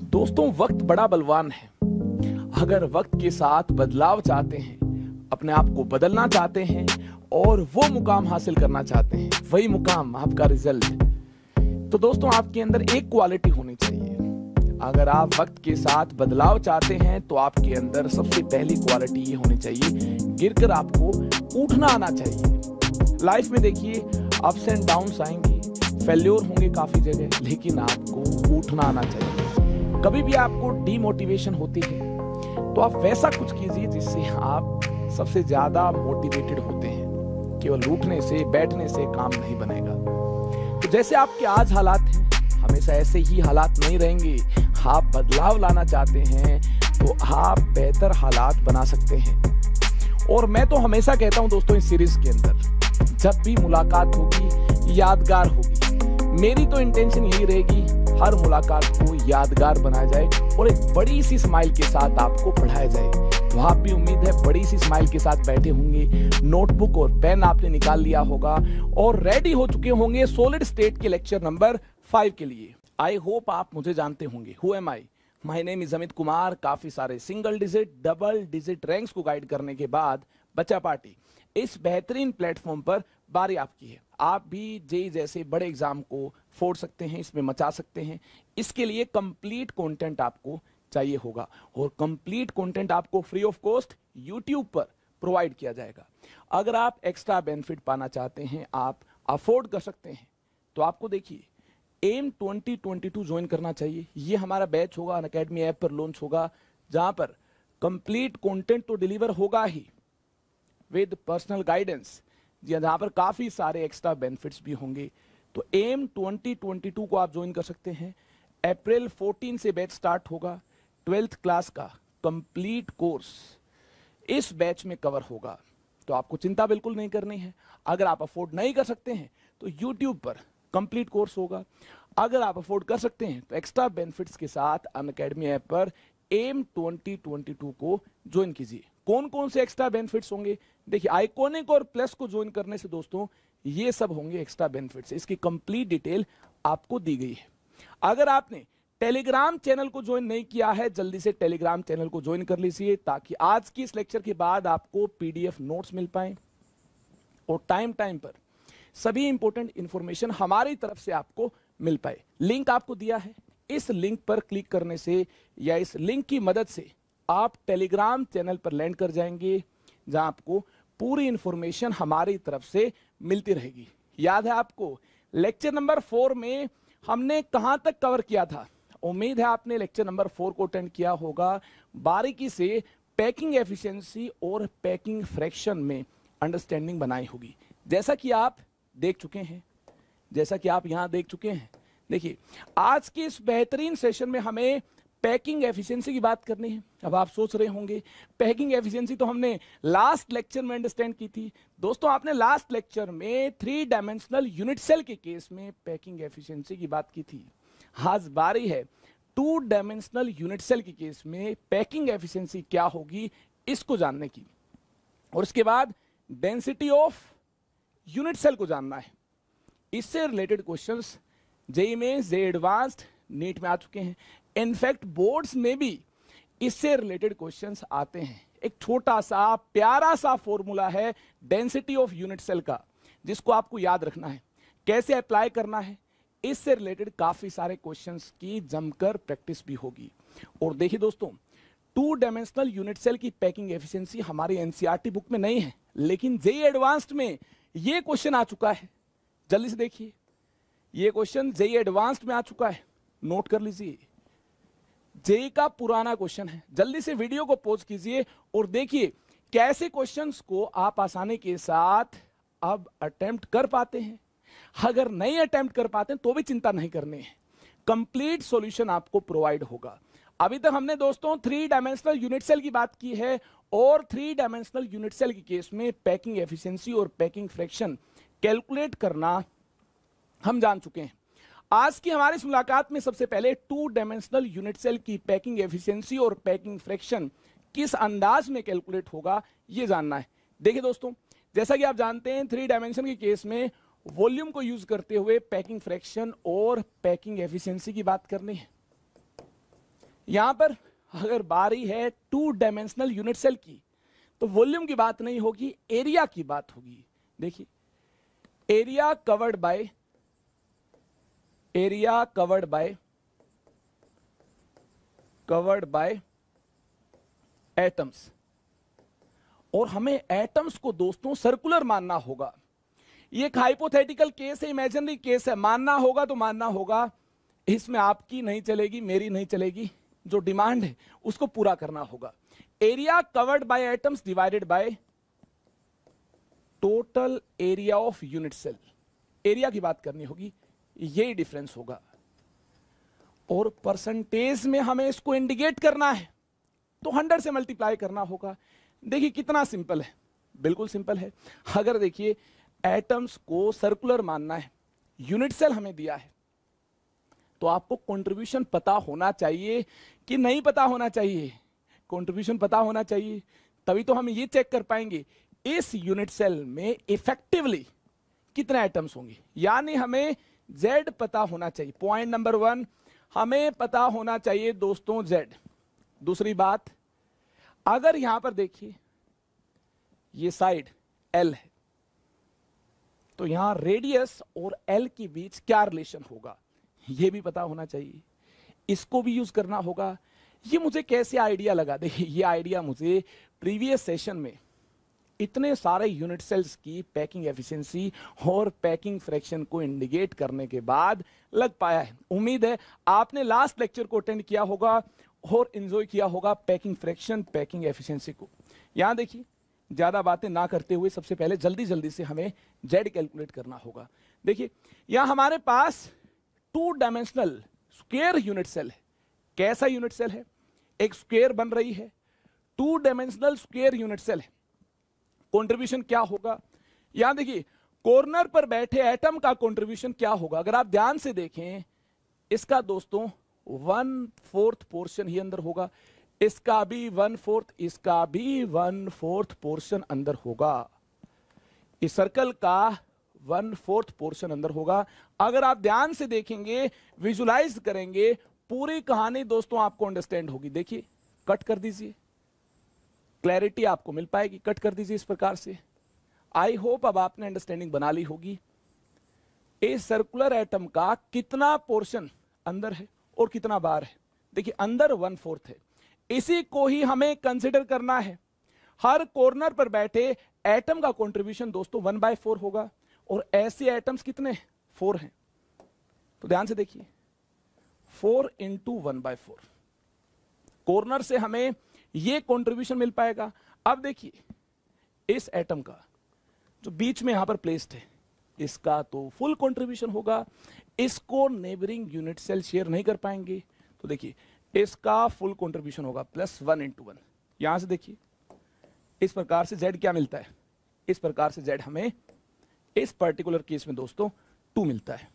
दोस्तों, वक्त बड़ा बलवान है। अगर वक्त के साथ बदलाव चाहते हैं, अपने आप को बदलना चाहते हैं और वो मुकाम हासिल करना चाहते हैं, वही मुकाम आपका रिजल्ट, तो दोस्तों आपके अंदर एक क्वालिटी होनी चाहिए। अगर आप वक्त के साथ बदलाव चाहते हैं तो आपके अंदर सबसे पहली क्वालिटी ये होनी चाहिए, गिरकर आपको उठना आना चाहिए। लाइफ में देखिए, अप्स एंड डाउन्स आएंगे, फेल्योर होंगे काफी जगह, लेकिन आपको उठना आना चाहिए। कभी भी आपको डीमोटिवेशन होती है तो आप वैसा कुछ कीजिए जिससे आप सबसे ज्यादा मोटिवेटेड होते हैं। केवल उठने से, बैठने से काम नहीं बनेगा। तो जैसे आपके आज हालात हैं, हमेशा ऐसे ही हालात नहीं रहेंगे। आप बदलाव लाना चाहते हैं तो आप बेहतर हालात बना सकते हैं। और मैं तो हमेशा कहता हूं दोस्तों, इस सीरीज के अंदर जब भी मुलाकात होगी यादगार होगी। मेरी तो इंटेंशन यही रहेगी, हर मुलाकात को यादगार बनाया जाए और एक बड़ी सी स्माइल के साथ आपको पढ़ाया जाए। तो आप भी उम्मीद है बड़ी सी स्माइल के साथ बैठे होंगे, नोटबुक और पेन आपने निकाल लिया होगा और रेडी हो चुके होंगे सॉलिड स्टेट के लेक्चर नंबर 5 के लिए। आई होप आप मुझे जानते होंगे। Who am I? My name is Amit Kumar. काफी सारे single digit, double digit ranks को गाइड करने के बाद बच्चा पार्टी इस बेहतरीन प्लेटफॉर्म पर बारी आपकी है। आप भी जेई जैसे बड़े एग्जाम को फोड़ सकते हैं, इसमें मचा सकते हैं। इसके लिए कंप्लीट कंटेंट आपको चाहिए होगा और कंप्लीट कंटेंट आपको फ्री ऑफ कॉस्ट यूट्यूब पर प्रोवाइड किया जाएगा। अगर आप एक्स्ट्रा बेनिफिट पाना चाहते हैं, आप अफोर्ड कर सकते हैं, तो आपको देखिए एम 2022 ज्वाइन करना चाहिए। ये हमारा बैच होगा, अनअकैडमी ऐप पर लॉन्च होगा, जहां पर कंप्लीट कंटेंट तो डिलीवर होगा ही विद पर्सनल गाइडेंस, जहां पर काफी सारे एक्स्ट्रा बेनिफिट्स भी होंगे। तो एम 2022 को आप ज्वाइन कर सकते हैं। अप्रैल 14 से बैच स्टार्ट होगा। 12th क्लास का कंप्लीट कोर्स इस बैच में कवर होगा, तो आपको चिंता बिल्कुल नहीं करनी है। अगर आप अफोर्ड नहीं कर सकते हैं तो यूट्यूब पर कंप्लीट कोर्स होगा। अगर आप अफोर्ड कर सकते हैं तो एक्स्ट्रा बेनिफिट्स के साथ अनअकैडमी ऐप पर एम 2022 को ज्वाइन कीजिए। कौन कौन से एक्स्ट्रा बेनिफिट्स होंगे? देखिए, आइकॉनिक और प्लस को ज्वाइन करने से दोस्तों ये सब होंगे एक्स्ट्रा बेनिफिट्स। इसकी कंप्लीट डिटेल आपको दी गई है। अगर आपने टेलीग्राम चैनल को ज्वाइन नहीं किया है, जल्दी से टेलीग्राम चैनल को ज्वाइन कर लीजिए, ताकि आज की इस लेक्चर के बाद आपको पीडीएफ नोट्स मिल पाए और टाइम टाइम पर सभी इंपॉर्टेंट इंफॉर्मेशन हमारी तरफ से आपको मिल पाए। लिंक आपको दिया है, इस लिंक पर क्लिक करने से या इस लिंक की मदद से आप टेलीग्राम चैनल पर लैंड कर जाएंगे, जहां आपको पूरी इंफॉर्मेशन हमारी तरफ से मिलती रहेगी। याद है आपको लेक्चर नंबर 4 में हमने कहां तक कवर किया था? उम्मीद है आपने लेक्चर नंबर 4 को अटेंड किया होगा। बारीकी से पैकिंग एफिशिएंसी और पैकिंग फ्रैक्शन में अंडरस्टैंडिंग बनाई होगी, जैसा कि आप देख चुके हैं, जैसा कि आप यहां देख चुके हैं। देखिए, आज के इस बेहतरीन सेशन में हमें पैकिंग एफिशिएंसी की बात करनी है। अब आप सोच रहे होंगे पैकिंग एफिशिएंसी तो हमने लास्ट लेक्चर में अंडरस्टैंड की थी। दोस्तों, आपने लास्ट लेक्चर में 3 डायमेंशनल यूनिट सेल के केस में पैकिंग एफिशिएंसी की बात की थी। आज बारी है 2 डायमेंशनल यूनिट सेल के केस में पैकिंग एफिशिएंसी क्या होगी, इसको जानने की। और इसके बाद डेंसिटी ऑफ यूनिट सेल को जानना है। इससे रिलेटेड क्वेश्चंस जेईई में, जेईई एडवांस्ड, नीट में आ चुके हैं। इनफैक्ट बोर्ड्स में भी इससे रिलेटेड क्वेश्चंस आते हैं। एक छोटा सा प्यारा सा फॉर्मूला है डेंसिटी ऑफ यूनिट सेल का, जिसको आपको याद रखना है, कैसे अप्लाई करना है। इससे रिलेटेड काफी सारे क्वेश्चंस की जमकर प्रैक्टिस भी होगी। और देखिए दोस्तों, 2 डायमेंशनल यूनिट सेल की पैकिंग एफिशिएंसी हमारी एनसीईआरटी बुक में नहीं है, लेकिन जेईई एडवांस्ड में ये क्वेश्चन आ चुका है। जल्दी से देखिए, ये क्वेश्चन जेईई एडवांस्ड में आ चुका है, नोट कर लीजिए। जेईई का पुराना क्वेश्चन है। जल्दी से वीडियो को पॉज कीजिए और देखिए कैसे क्वेश्चंस को आप आसानी के साथ अब अटेम्प्ट कर पाते हैं। अगर नहीं अटेम्प्ट कर पाते हैं तो भी चिंता नहीं करनी है, कंप्लीट सॉल्यूशन आपको प्रोवाइड होगा। अभी तक हमने दोस्तों 3 डायमेंशनल यूनिट सेल की बात की है और 3 डायमेंशनल यूनिट सेल के केस में पैकिंग एफिशिएंसी और पैकिंग फ्रैक्शन कैलकुलेट करना हम जान चुके हैं। आज की हमारी इस मुलाकात में सबसे पहले 2 डायमेंशनल यूनिट सेल की पैकिंग एफिशिएंसी और पैकिंग फ्रैक्शन किस अंदाज में कैलकुलेट होगा, यह जानना है। देखिए दोस्तों, जैसा कि आप जानते हैं 3 डायमेंशन के केस में वॉल्यूम को यूज करते हुए पैकिंग फ्रैक्शन और पैकिंग एफिशिएंसी की बात करनी है। यहां पर अगर बारी है 2 डायमेंशनल यूनिट सेल की, तो वॉल्यूम की बात नहीं होगी, एरिया की बात होगी। देखिए, एरिया कवर्ड बाय एटम्स, और हमें एटम्स को दोस्तों सर्कुलर मानना होगा। ये एक हाइपोथेटिकल केस है, इमेजिनरी केस है, मानना होगा तो मानना होगा। इसमें आपकी नहीं चलेगी, मेरी नहीं चलेगी, जो डिमांड है उसको पूरा करना होगा। Area covered by atoms divided by total area of unit cell, area की बात करनी होगी, यही डिफरेंस होगा। और परसेंटेज में हमें इसको इंडिकेट करना है तो 100 से मल्टीप्लाई करना होगा। देखिए कितना सिंपल है, बिल्कुल सिंपल है। अगर देखिए एटम्स को सर्कुलर मानना है, यूनिट सेल हमें दिया है, तो आपको कंट्रीब्यूशन पता होना चाहिए कि नहीं पता होना चाहिए? कंट्रीब्यूशन पता होना चाहिए, तभी तो हम ये चेक कर पाएंगे इस यूनिट सेल में इफेक्टिवली कितने एटम्स होंगे। यानी हमें Z पता होना चाहिए। पॉइंट नंबर 1, हमें पता होना चाहिए दोस्तों Z। दूसरी बात, अगर यहां पर देखिए ये साइड L है, तो यहां रेडियस और L के बीच क्या रिलेशन होगा, यह भी पता होना चाहिए। इसको भी यूज करना होगा। ये मुझे कैसे आइडिया लगा? देखिए, ये आइडिया मुझे प्रीवियस सेशन में इतने सारे यूनिट सेल्स की पैकिंग एफिशिएंसी और पैकिंग फ्रैक्शन को इंडिकेट करने के बाद लग पाया है। उम्मीद है आपने लास्ट लेक्चर को अटेंड किया होगा और एंजॉय किया होगा पैकिंग फ्रैक्शन, पैकिंग एफिशिएंसी को। यहां देखिए, ज्यादा बातें ना करते हुए सबसे पहले जल्दी जल्दी से हमें Z कैलकुलेट करना होगा। देखिए, यहां हमारे पास 2 डायमेंशनल स्क्वायर यूनिट सेल है। कैसा यूनिट सेल है? एक स्क्वायर बन रही है, 2 डायमेंशनल स्क्वायर यूनिट सेल है। कंट्रीब्यूशन क्या होगा? यहां देखिए, कॉर्नर पर बैठे एटम का कंट्रीब्यूशन क्या होगा? अगर आप ध्यान से देखें, इसका दोस्तों 1/4 पोर्शन ही अंदर होगा, इसका भी 1/4, इसका भी 1/4 पोर्शन अंदर होगा। इस सर्कल का 1/4 पोर्शन अंदर होगा। अगर आप ध्यान से देखेंगे, विजुलाइज करेंगे, पूरी कहानी दोस्तों आपको अंडरस्टैंड होगी। देखिए, कट कर दीजिए, क्लैरिटी आपको मिल पाएगी। कट कर दीजिए इस प्रकार से। आई होप अब आपने अंडरस्टैंडिंग बना ली होगी। इस सर्कुलर एटम का कितना पोर्शन अंदर है और कितना बाहर है? देखिए, अंदर 1/4 है, इसी को ही हमें कंसिडर करना है। हर कॉर्नर पर बैठे एटम का कंट्रीब्यूशन दोस्तों 1/4 होगा, और ऐसे एटम्स कितने? 4 हैं। तो ध्यान से देखिए, 4 × 1/4 कॉर्नर से हमें ये कंट्रीब्यूशन मिल पाएगा। अब देखिए, इस एटम का जो बीच में यहां पर प्लेस्ड है, इसका तो फुल कंट्रीब्यूशन होगा, इसको नेबरिंग यूनिट सेल शेयर नहीं कर पाएंगे। तो देखिए, इसका फुल कंट्रीब्यूशन होगा +1 × 1। यहां से देखिए, इस प्रकार से Z क्या मिलता है? इस प्रकार से Z हमें इस पर्टिकुलर केस में दोस्तों 2 मिलता है।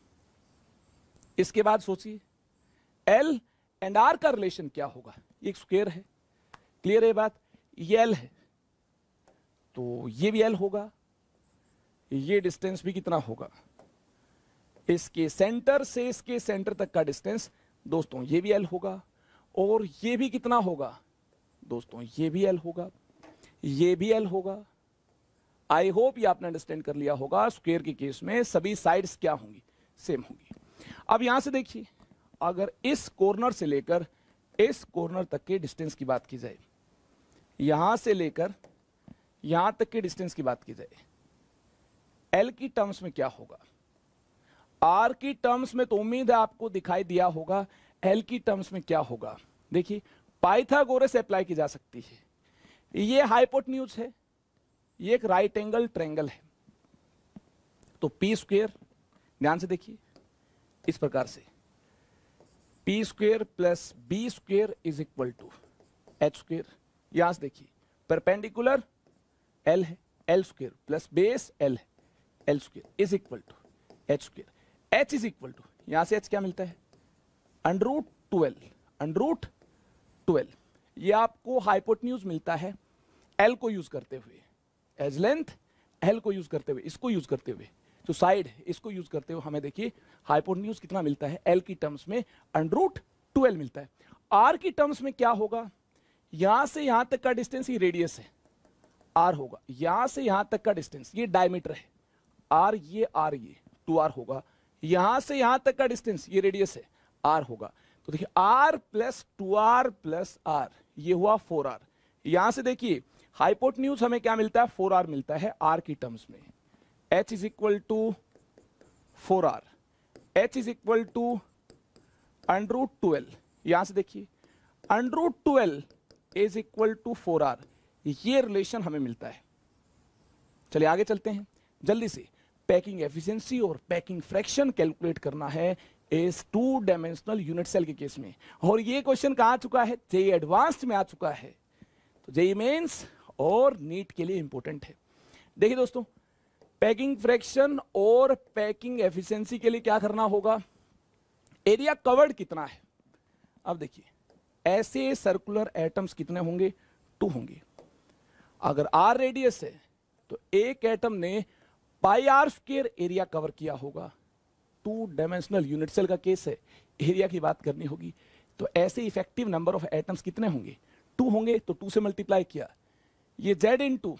इसके बाद सोचिए, L एंड R का रिलेशन क्या होगा? ये एक स्क्वायर है, क्लियर है बात? ये L है, तो ये भी L होगा। ये डिस्टेंस भी कितना होगा? इसके सेंटर से इसके सेंटर तक का डिस्टेंस दोस्तों ये भी L होगा। और ये भी कितना होगा दोस्तों? ये भी L होगा, ये भी L होगा। आई होप ये आपने अंडरस्टैंड कर लिया होगा। स्क्वायर के केस में सभी साइड्स क्या होंगी? सेम होंगी। अब यहां से देखिए, अगर इस कॉर्नर से लेकर इस कॉर्नर तक के डिस्टेंस की बात की जाए, यहां से लेकर यहां तक के डिस्टेंस की बात की जाए, L की टर्म्स में क्या होगा? R की टर्म्स में तो उम्मीद है आपको दिखाई दिया होगा। L की टर्म्स में क्या होगा? देखिए, पाइथागोरस अप्लाई की जा सकती है। ये हाइपोटेन्यूज है, ये एक राइट एंगल ट्रायंगल है, तो P², ध्यान से देखिए, इस प्रकार से P² + B² = H²। यहां से देखिए, परपेंडिकुलर L है, L² + बेस L है, L² = H²। H यहां से H क्या मिलता है? √12, √12। ये आपको हाइपोटेन्यूज मिलता है L को यूज करते हुए, एज लेंथ L को यूज करते हुए, इसको यूज करते हुए, जो साइड है इसको यूज करते हुए हमें देखिए हाइपोटेन्यूज कितना मिलता है? L की टर्म्स में √12 मिलता है। आर की टर्म्स में क्या होगा, यहां से यहां तक का डिस्टेंस ये रेडियस है, आर होगा, यहां से यहां तक का डिस्टेंस ये डायमीटर है, आर ये 2r होगा, यहां से यहां तक का डिस्टेंस ये रेडियस है, आर होगा। तो देखिए r plus 2r plus r ये हुआ 4r। यहां से देखिए हाइपोटेन्यूज हमें क्या मिलता है, 4r मिलता है r की टर्म्स में। h is equal to 4r, h is equal to √12। यहां से देखिए √12 इज इक्वल टू 4r, ये रिलेशन हमें मिलता है। चलिए आगे चलते हैं जल्दी से। पैकिंग एफिशिएंसी और पैकिंग फ्रैक्शन कैलकुलेट करना है इस 2 डायमेंशनल यूनिट सेल के केस में, और ये क्वेश्चन कहां आ चुका है, जेईई एडवांस्ड में आ चुका है, तो जेईई मेंस और नीट के लिए इंपॉर्टेंट है। देखिए दोस्तों, पैकिंग फ्रैक्शन और पैकिंग एफिशिएंसी के लिए क्या करना होगा, एरिया कवर्ड कितना है। अब देखिए ऐसे सर्कुलर एटम्स कितने होंगे, 2 होंगे। अगर r रेडियस है तो एक एटम ने πr² एरिया कवर किया होगा। 2 डायमेंशनल यूनिट सेल का केस है, एरिया की बात करनी होगी, तो ऐसे इफेक्टिव नंबर ऑफ एटम्स कितने होंगे, 2 होंगे। तो 2 से मल्टीप्लाई किया, ये z into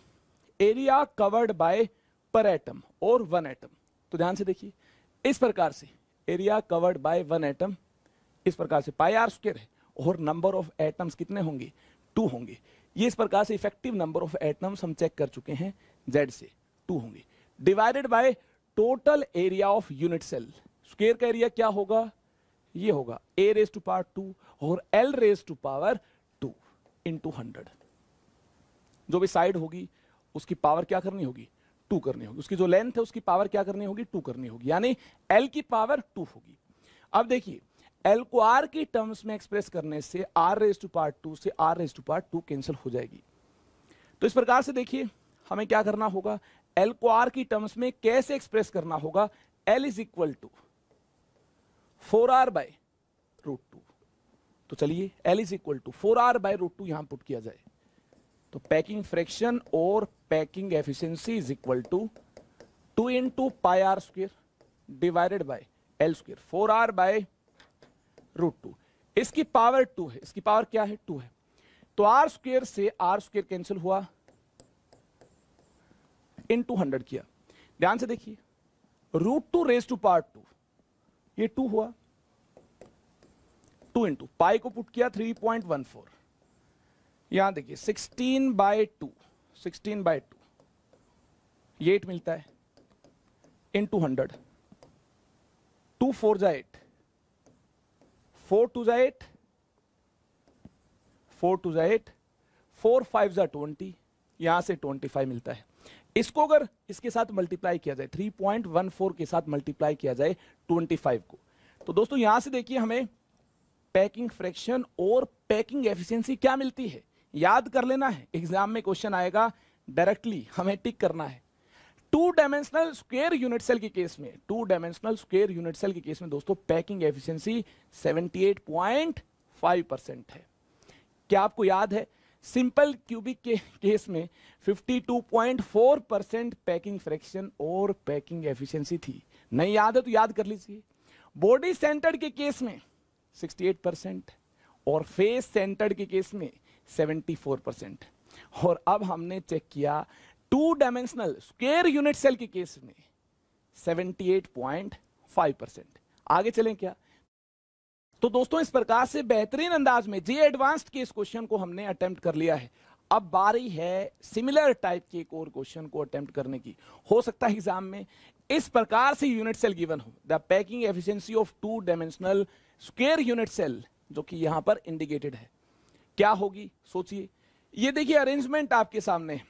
area covered bye पर एटम और 1 एटम। तो ध्यान से देखिए इस प्रकार से एरिया कवर्ड बाय 1 एटम, इस प्रकार से πr² है, और नंबर ऑफ एटम्स कितने होंगे, 2 होंगे। ये इस प्रकार से इफेक्टिव नंबर ऑफ एटम्स हम चेक कर चुके हैं, z से 2 होंगे, divided by total area of unit cell. Square का एरिया क्या होगा, ये होगा a⁻², और l⁻² इंटू 100। जो भी साइड होगी उसकी पावर क्या करनी होगी, 2 करनी होगी, उसकी जो लेंथ है उसकी पावर क्या करनी होगी, 2 करनी होगी, यानी l की पावर 2 होगी। अब देखिए l को r की टर्म्स में एक्सप्रेस करने से r⁻² से r⁻² कैंसिल हो जाएगी। तो इस प्रकार से देखिए हमें क्या करना होगा, l को r की टर्म्स में कैसे एक्सप्रेस करना होगा, l is equal to 4r/√2। तो चलिए l is equal to 4r/√2 यहां पुट किया जाए, तो पैकिंग फ्रैक्शन और packing efficiency is equal to 2 into πr² divided by l², 4r/√2। इसकी पावर 2 है, इसकी पावर क्या है, 2 है, तो r² से r² कैंसिल हुआ, इंटू 100 किया। ध्यान से देखिए √2⁻², ये 2 हुआ, 2 इंटू पाई को पुट किया 3.14, यहां देखिए 16/2, 16/2 ये 8 मिलता है, इंटू 100, 2 4 जा 8, 4 2 जा 8, 4 2 जा 8, 4 5 जा 20, यहां से 25 मिलता है। इसको अगर इसके साथ मल्टीप्लाई किया जाए, 3.14 के साथ मल्टीप्लाई किया जाए 25 को, तो दोस्तों यहां से देखिए हमें पैकिंग फ्रैक्शन और पैकिंग एफिशिएंसी क्या मिलती है, याद कर लेना है, एग्जाम में क्वेश्चन आएगा, डायरेक्टली हमें टिक करना है। 2 डायमेंशनल स्क्वायर यूनिट सेल के केस में, 2 डायमेंशनल स्क्वायर यूनिट सेल के केस में दोस्तों पैकिंग एफिशिएंसी 78.5% है। क्या आपको याद है, सिंपल क्यूबिक के केस में 52.4% पैकिंग फ्रैक्शन और पैकिंग एफिशिएंसी थी, नहीं याद है तो याद कर लीजिए। बॉडी सेंटर्ड के केस में 68% और फेस सेंटर्ड के केस में 74%। और अब हमने चेक किया 2 डायमेंशनल स्क्वायर यूनिट सेल के केस में 78.5%। आगे चलें क्या, तो दोस्तों इस प्रकार से बेहतरीन अंदाज में जेईई एडवांस्ड के इस क्वेश्चन को हमने अटेम्प्ट कर लिया है। अब बारी है सिमिलर टाइप के एक और क्वेश्चन को अटेम्प्ट करने की। हो सकता है एग्जाम में इस प्रकार से यूनिट सेल गिवन हो, the packing efficiency of 2 dimensional square unit cell, जो कि यहां पर इंडिकेटेड है, क्या होगी सोचिए। ये देखिए अरेंजमेंट आपके सामने,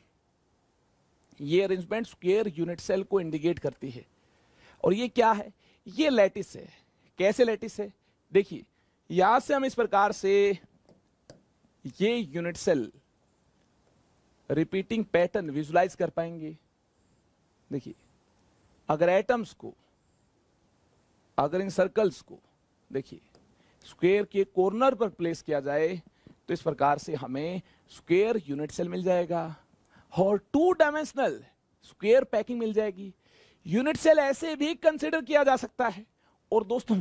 ये अरेंजमेंट स्क्वायर यूनिट सेल को इंडिकेट करती है। और ये क्या है, ये लैटिस है। कैसे लैटिस है, देखिए यहां से हम इस प्रकार से ये unit cell repeating pattern visualise कर पाएंगे। देखिए अगर एटम्स को, अगर इन सर्कल्स को देखिए स्क्वायर के कॉर्नर पर प्लेस किया जाए तो इस प्रकार से हमें स्क्वायर यूनिट सेल मिल जाएगा और 2 डायमेंशनल स्क्वायर पैकिंग मिल जाएगी। यूनिट सेल ऐसे भी कंसीडर किया जा सकता है। और दोस्तों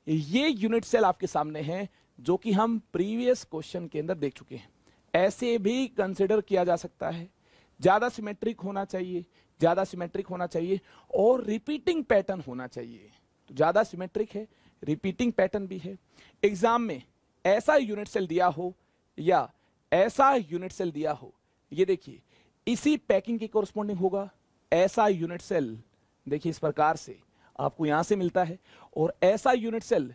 ये यूनिट सेल आपके सामने है जो कि हम प्रीवियस क्वेश्चन के अंदर देख चुके हैं। ऐसे भी कंसिडर किया जा सकता है, ज्यादा सिमेट्रिक होना चाहिए, ज्यादा सिमेट्रिक होना चाहिए और रिपीटिंग पैटर्न होना चाहिए। तो ज्यादा सिमेट्रिक है, रिपीटिंग पैटर्न भी है। एग्जाम में ऐसा यूनिट सेल दिया हो या ऐसा यूनिट सेल दिया हो, ये देखिए इसी पैकिंग के कोरस्पॉन्डिंग होगा। ऐसा यूनिट सेल देखिए इस प्रकार से आपको यहां से मिलता है, और ऐसा यूनिट सेल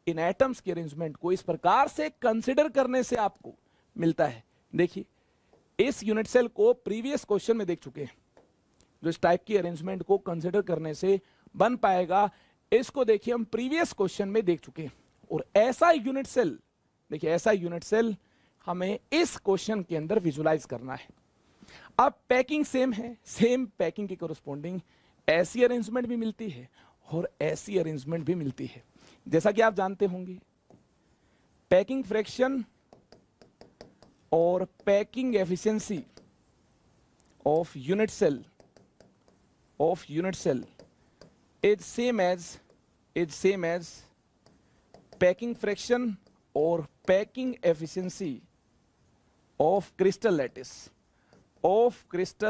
इन एटम्स के अरेंजमेंट को इस प्रकार से कंसिडर करने से आपको मिलता है। देखिए इस यूनिट सेल को प्रीवियस क्वेश्चन में देख चुके हैं, जो इस टाइप की अरेंजमेंट को कंसिडर करने से बन पाएगा, इसको देखिए हम प्रीवियस क्वेश्चन में देख चुके हैं। और ऐसा यूनिट सेल, देखिए ऐसा यूनिट सेल हमें इस क्वेश्चन के अंदर विजुलाइज करना है। अब पैकिंग सेम है, सेम पैकिंग के कोरस्पॉन्डिंग ऐसी अरेंजमेंट भी मिलती है और ऐसी अरेंजमेंट भी मिलती है। जैसा कि आप जानते होंगे, पैकिंग फ्रैक्शन और packing efficiency of unit cell is same as packing fraction और packing efficiency of crystal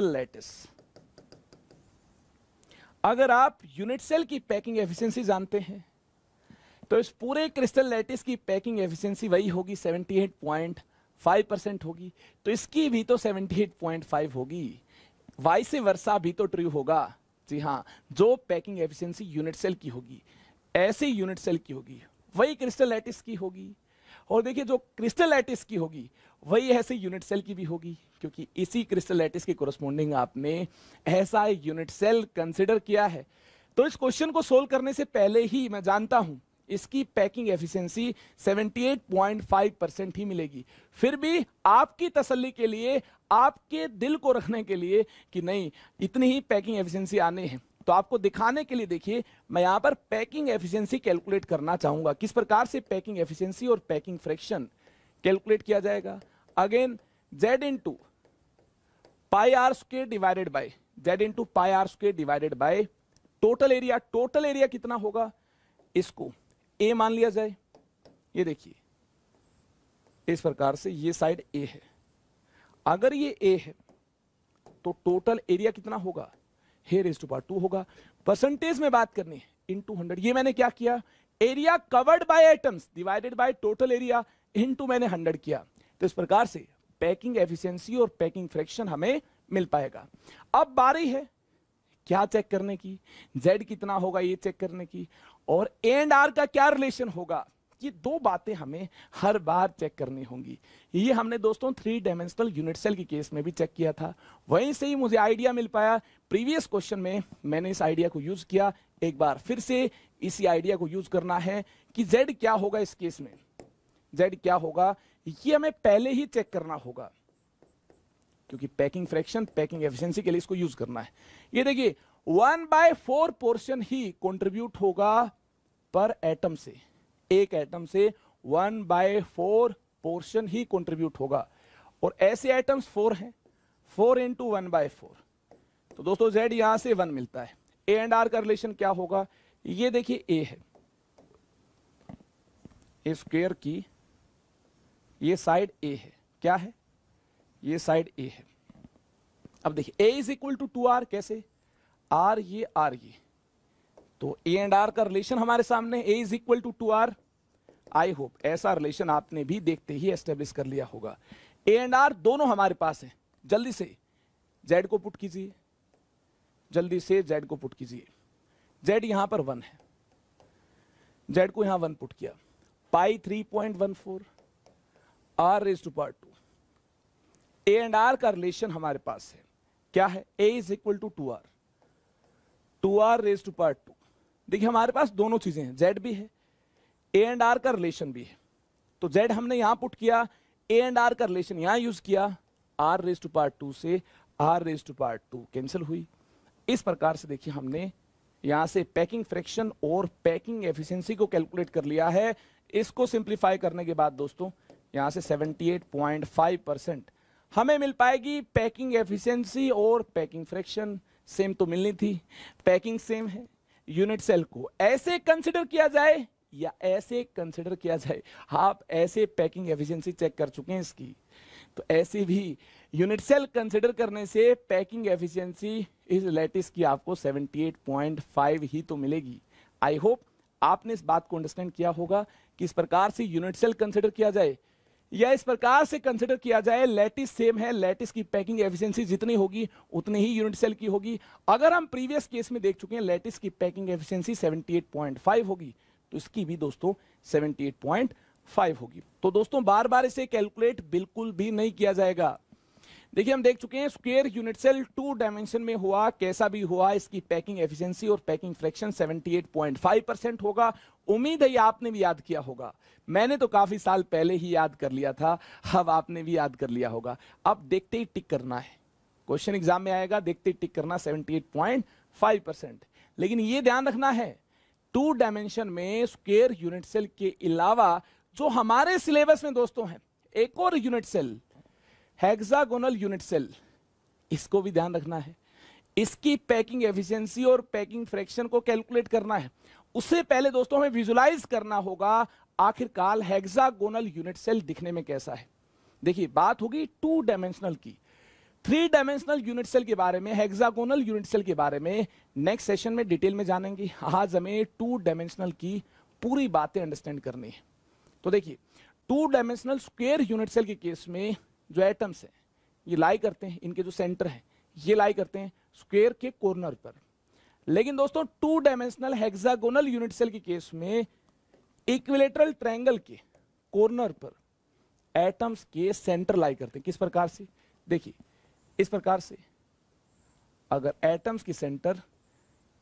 lattice. अगर आप यूनिट सेल की पैकिंग एफिशिएंसी जानते हैं तो इस पूरे क्रिस्टल लैटिस की पैकिंग एफिशिएंसी वही होगी, 78.5% होगी। तो इसकी भी तो 78.5 होगी, वाइस वर्सा भी तो ट्रू होगा। जी हाँ, जो पैकिंग एफिशिएंसी यूनिट सेल की होगी ऐसी यूनिट सेल की होगी वही क्रिस्टल लैटिस की होगी। और देखिए जो क्रिस्टल लैटिस की होगी वही ऐसे यूनिट सेल की भी होगी, क्योंकि इसी क्रिस्टल लैटिस के कोरस्पॉन्डिंग आपने ऐसा यूनिट सेल कंसिडर किया है। तो इस क्वेश्चन को सोल्व करने से पहले ही मैं जानता हूं इसकी पैकिंग एफिशिएंसी 78.5% ही मिलेगी। फिर भी आपकी तसल्ली के लिए, आपके दिल को रखने के लिए कि नहीं इतनी ही पैकिंग एफिशिएंसी आने हैं, तो आपको दिखाने के लिए देखिए मैं यहां पर पैकिंग एफिशिएंसी कैलकुलेट करना चाहूंगा। किस प्रकार से पैकिंग एफिशिएंसी और पैकिंग फ्रैक्शन कैलकुलेट किया जाएगा। Again z into pi R square divided by total area. Total area कितना होगा, इसको a मान लिया जाए। ये देखिए इस प्रकार से ये साइड a है, अगर ये a है तो टोटल एरिया कितना होगा, हे रेज़ टू पावर 2 होगा। परसेंटेज में बात करनी है, इनटू 100। ये मैंने क्या किया, area covered by atoms divided by total area into मैंने 100 किया। तो इस प्रकार से पैकिंग एफिशिएंसी और पैकिंग फ्रैक्शन हमें मिल पाएगा। अब बारी है क्या चेक करने की, z कितना होगा ये चेक करने की, और a एंड r का क्या रिलेशन होगा। ये दो बातें हमें हर बार चेक करनी होंगी। ये हमने दोस्तों 3 डायमेंशनल यूनिट सेल के केस में भी चेक किया था, वहीं से ही मुझे आइडिया मिल पाया। प्रीवियस क्वेश्चन में मैंने इस आइडिया को यूज किया, एक बार फिर से इसी आइडिया को यूज करना है कि z क्या होगा इस केस में, z क्या होगा ये हमें पहले ही चेक करना होगा, क्योंकि पैकिंग फ्रैक्शन पैकिंग एफिशिएंसी के लिए इसको यूज करना है। ये देखिए 1/4 पोर्शन ही कंट्रीब्यूट होगा पर एटम से, एक एटम से 1/4 पोर्शन ही कंट्रीब्यूट होगा, और ऐसे एटम्स 4 हैं, 4 इंटू 1/4। तो दोस्तों z यहां से 1 मिलता है। a एंड r का रिलेशन क्या होगा, ये देखिए a है, a स्क्वायर की ये साइड a है, क्या है ये साइड a है। अब देखिए a is equal to 2r, कैसे, r ये r ये, तो a एंड r का रिलेशन हमारे सामने, a is equal to 2r। I hope ऐसा रिलेशन आपने भी देखते ही एस्टेब्लिश कर लिया होगा। a एंड r दोनों हमारे पास है, जल्दी से z को पुट कीजिए, जल्दी से z को पुट कीजिए। z यहां पर 1 है, z को यहां 1 पुट किया, pi 3.14 r raise to power 2। a and r का रिलेशन हमारे पास है, क्या है, a is equal to 2r raise to power 2। देखिए हमारे पास दोनों चीजें हैं, z भी है, a एंड r का रिलेशन भी है। तो z हमने यहां पुट किया, a एंड r का रिलेशन यहां यूज किया, r रेज़ टू पावर 2 से r raise to power 2 cancel हुई। इस प्रकार से देखिए हमने यहां से पैकिंग फ्रैक्शन और पैकिंग एफिशिएंसी को कैलकुलेट कर लिया है। इसको सिंप्लीफाई करने के बाद दोस्तों यहां से 78.5% हमें मिल पाएगी पैकिंग एफिशिएंसी और पैकिंग फ्रैक्शन। सेम तो मिलनी थी, पैकिंग सेम है। यूनिट सेल को ऐसे कंसिडर किया जाए या ऐसे कंसिडर किया जाए, आप ऐसे पैकिंग एफिशिएंसी चेक कर चुके हैं इसकी, तो ऐसे भी यूनिट सेल कंसिडर करने से पैकिंग एफिशिएंसी इस लैटिस की आपको 78.5 ही तो मिलेगी। आई होप आपने इस बात को अंडरस्टैंड किया होगा कि इस प्रकार से यूनिट सेल कंसिडर किया जाए या इस प्रकार से कंसिडर किया जाए, लैटिस सेम है, लैटिस की पैकिंग एफिशिएंसी जितनी होगी उतनी ही यूनिट सेल की होगी। अगर हम प्रीवियस केस में देख चुके हैं लैटिस की पैकिंग एफिशिएंसी 78.5 होगी, तो इसकी भी दोस्तों 78.5 होगी। तो दोस्तों बार बार इसे कैलकुलेट बिल्कुल भी नहीं किया जाएगा। देखिए हम देख चुके हैं स्क्वायर यूनिट सेल 2 डायमेंशन में हुआ, कैसा भी हुआ, इसकी पैकिंग एफिशिएंसी और पैकिंग फ्रैक्शन 78.5% होगा। उम्मीद है ये आपने भी याद किया होगा, मैंने तो काफी साल पहले ही याद कर लिया था, अब आपने भी याद कर लिया होगा। अब देखते ही टिक करना है, क्वेश्चन एग्जाम में आएगा, देखते ही टिक करना 78.5%। लेकिन ये ध्यान रखना है 2 डायमेंशन में स्क्वायर यूनिट सेल के अलावा जो हमारे सिलेबस में दोस्तों है एक और unit cell, hexagonal unit cell, इसको भी ध्यान रखना है। इसकी पैकिंग एफिशिएंसी और पैकिंग फ्रैक्शन को कैलकुलेट करना है। उससे पहले दोस्तों हमें विजुलाइज करना होगा आखिरकार हेक्सागोनल यूनिट सेल दिखने में कैसा है। देखिए बात होगी 2 डायमेंशनल की, 3 डायमेंशनल यूनिट सेल के बारे में, हेक्सागोनल यूनिट सेल के बारे में नेक्स्ट सेशन में डिटेल में जानेंगे। आज हमें 2 डायमेंशनल की पूरी बातें अंडरस्टैंड करनी है। तो देखिए 2 डायमेंशनल स्क्वायर यूनिट सेल के केस में जो एटम्स हैं ये लाई करते हैं, इनके जो सेंटर हैं ये लाई करते हैं स्क्वायर के कॉर्नर पर। लेकिन दोस्तों 2 डायमेंशनल हेक्सागोनल यूनिट सेल के केस में इक्विलेटरल ट्रायंगल के कॉर्नर पर एटम्स के सेंटर लाई करते हैं। किस प्रकार से? देखिए इस प्रकार से, अगर एटम्स की सेंटर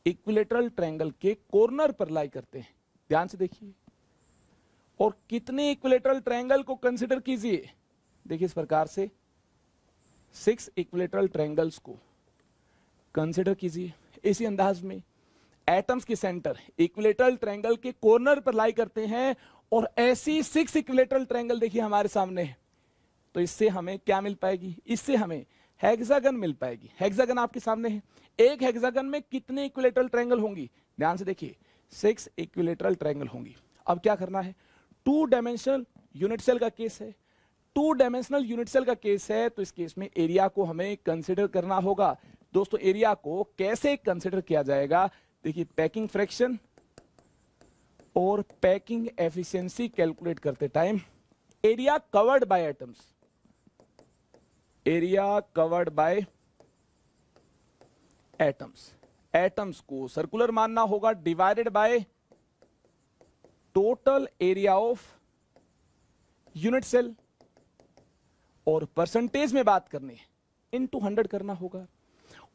इक्विलेटरल ट्रायंगल के कॉर्नर पर लाई करते हैं, ध्यान से देखिए, और कितने इक्विलेटरल ट्रायंगल को कंसिडर कीजिए, देखिए इस प्रकार से 6 इक्विलेटरल ट्रायंगल्स को कंसिडर कीजिए। इसी अंदाज में एटम्स के सेंटर इक्विलेटरल ट्रायंगल के कॉर्नर पर लाई करते हैं और ऐसी 6 इक्विलेटरल ट्रायंगल देखिए हमारे सामने है। तो इससे हमें क्या मिल पाएगी? इससे हमें हेक्सागन मिल पाएगी। हेक्सागन आपके सामने है। एक हेक्सागन में कितने इक्विलेटरल ट्रायंगल होंगी? ध्यान से देखिए 6 इक्विलेटरल ट्रायंगल होंगी। अब क्या करना है? 2 डायमेंशनल यूनिट सेल का केस है, 2 डायमेंशनल यूनिट सेल का केस है, तो इस केस में एरिया को हमें कंसिडर करना होगा। दोस्तों एरिया को कैसे कंसिडर किया जाएगा? देखिए पैकिंग फ्रैक्शन और पैकिंग एफिशिएंसी कैलकुलेट करते time area covered by atoms, area covered by atoms, atoms को सर्कुलर मानना होगा, divided by total area of unit cell, और परसेंटेज में बात करनी है, इनटू 100 करना होगा।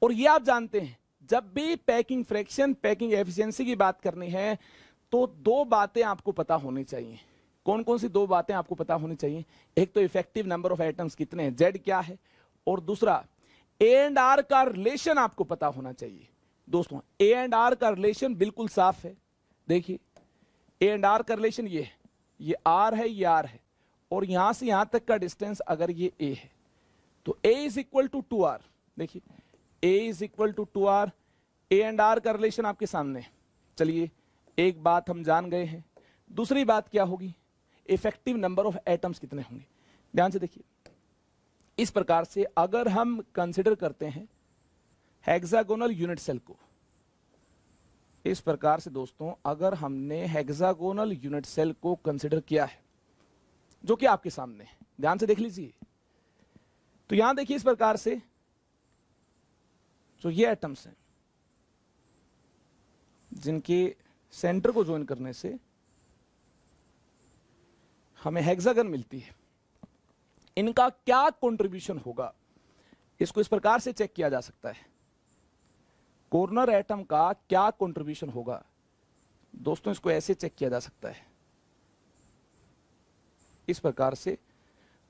और ये आप जानते हैं जब भी पैकिंग फ्रैक्शन पैकिंग एफिशिएंसी की बात करनी है तो 2 बातें आपको पता होनी चाहिए। कौन कौन सी 2 बातें आपको पता होनी चाहिए? एक तो इफेक्टिव नंबर ऑफ एटम्स कितने हैं, जेड क्या है, और दूसरा ए एंड आर का रिलेशन आपको पता होना चाहिए। दोस्तों ए एंड आर का रिलेशन बिल्कुल साफ है। देखिए ए एंड आर का रिलेशन ये है, ये आर है, ये आर है, और यहां से यहां तक का डिस्टेंस अगर ये ए है तो ए इज इक्वल टू 2r। देखिए a is equal to 2r, a and r का रिलेशन आपके सामने है। चलिए एक बात हम जान गए हैं, दूसरी बात क्या होगी? इफेक्टिव नंबर ऑफ एटम्स कितने होंगे। ध्यान से देखिए इस प्रकार से अगर हम कंसिडर करते हैं हेक्सागोनल यूनिट सेल को, इस प्रकार से दोस्तों अगर हमने हेक्सागोनल यूनिट सेल को कंसिडर किया है जो कि आपके सामने है, ध्यान से देख लीजिए, तो यहां देखिए इस प्रकार से जो ये एटम्स हैं जिनके सेंटर को ज्वाइन करने से हमें हेक्सागन मिलती है, इनका क्या कंट्रीब्यूशन होगा इसको इस प्रकार से चेक किया जा सकता है। कॉर्नर एटम का क्या कंट्रीब्यूशन होगा? दोस्तों इसको ऐसे चेक किया जा सकता है, इस प्रकार से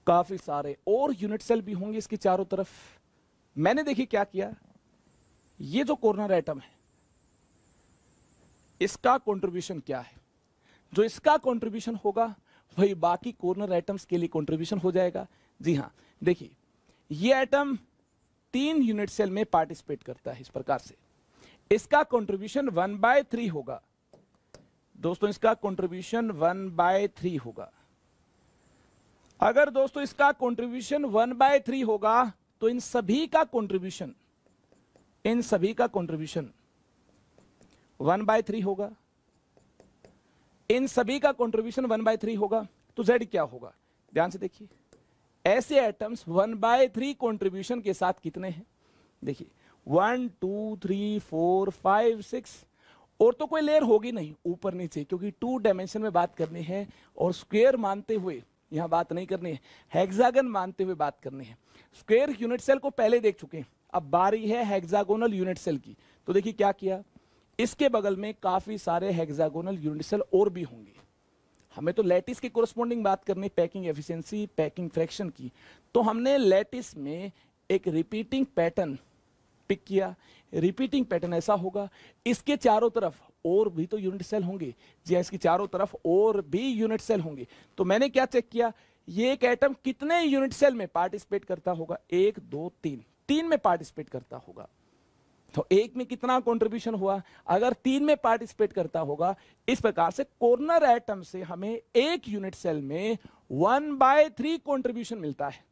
काफी सारे और यूनिट सेल भी होंगे इसके चारों तरफ। मैंने देखिए क्या किया, ये जो कॉर्नर एटम है इसका कंट्रीब्यूशन क्या है, जो इसका कंट्रीब्यूशन होगा वही बाकी कॉर्नर एटम्स के लिए कंट्रीब्यूशन हो जाएगा। जी हां देखिए ये एटम 3 यूनिट सेल में पार्टिसिपेट करता है, इस प्रकार से इसका कंट्रीब्यूशन 1/3 होगा। दोस्तों इसका कंट्रीब्यूशन 1/3 होगा। अगर दोस्तों इसका कंट्रीब्यूशन 1/3 होगा तो इन सभी का कंट्रीब्यूशन 1/3 होगा। इन सभी का कंट्रीब्यूशन 1/3 होगा तो Z क्या होगा? ध्यान से देखिए, ऐसे एटम्स 1/3 कंट्रीब्यूशन के साथ कितने हैं? देखिए 1 2 3 4 5 6, और तो कोई लेयर होगी नहीं ऊपर नीचे, क्योंकि 2 डायमेंशन में बात करनी है और स्क्वायर मानते हुए यहां बात नहीं करनी है, हेक्सागन मानते हुए बात करनी है। स्क्वायर यूनिट सेल को पहले देख चुके हैं, अब बारी है हेक्सागोनल यूनिट सेल की। तो देखिए क्या किया, इसके बगल में काफी सारे हेक्सागोनल यूनिट सेल और भी होंगे। हमें तो लैटिस के कोरस्पॉन्डिंग बात करनी, पैकिंग एफिशिएंसी, पैकिंग फ्रैक्शन की, तो हमने लैटिस में एक रिपीटिंग पैटर्न पिक किया। रिपीटिंग पैटर्न ऐसा होगा, इसके चारों तरफ और भी तो यूनिट सेल होंगे, जी इसके चारों तरफ और भी यूनिट सेल होंगे। तो मैंने क्या चेक किया, ये एक एटम कितने यूनिट सेल में पार्टिसिपेट करता होगा? 1 2 3 में पार्टिसिपेट करता होगा। तो एक में कितना कंट्रीब्यूशन हुआ? अगर 3 में पार्टिसिपेट करता होगा, इस प्रकार से कॉर्नर एटम से हमें एक यूनिट सेल में 1/3 कंट्रीब्यूशन मिलता है,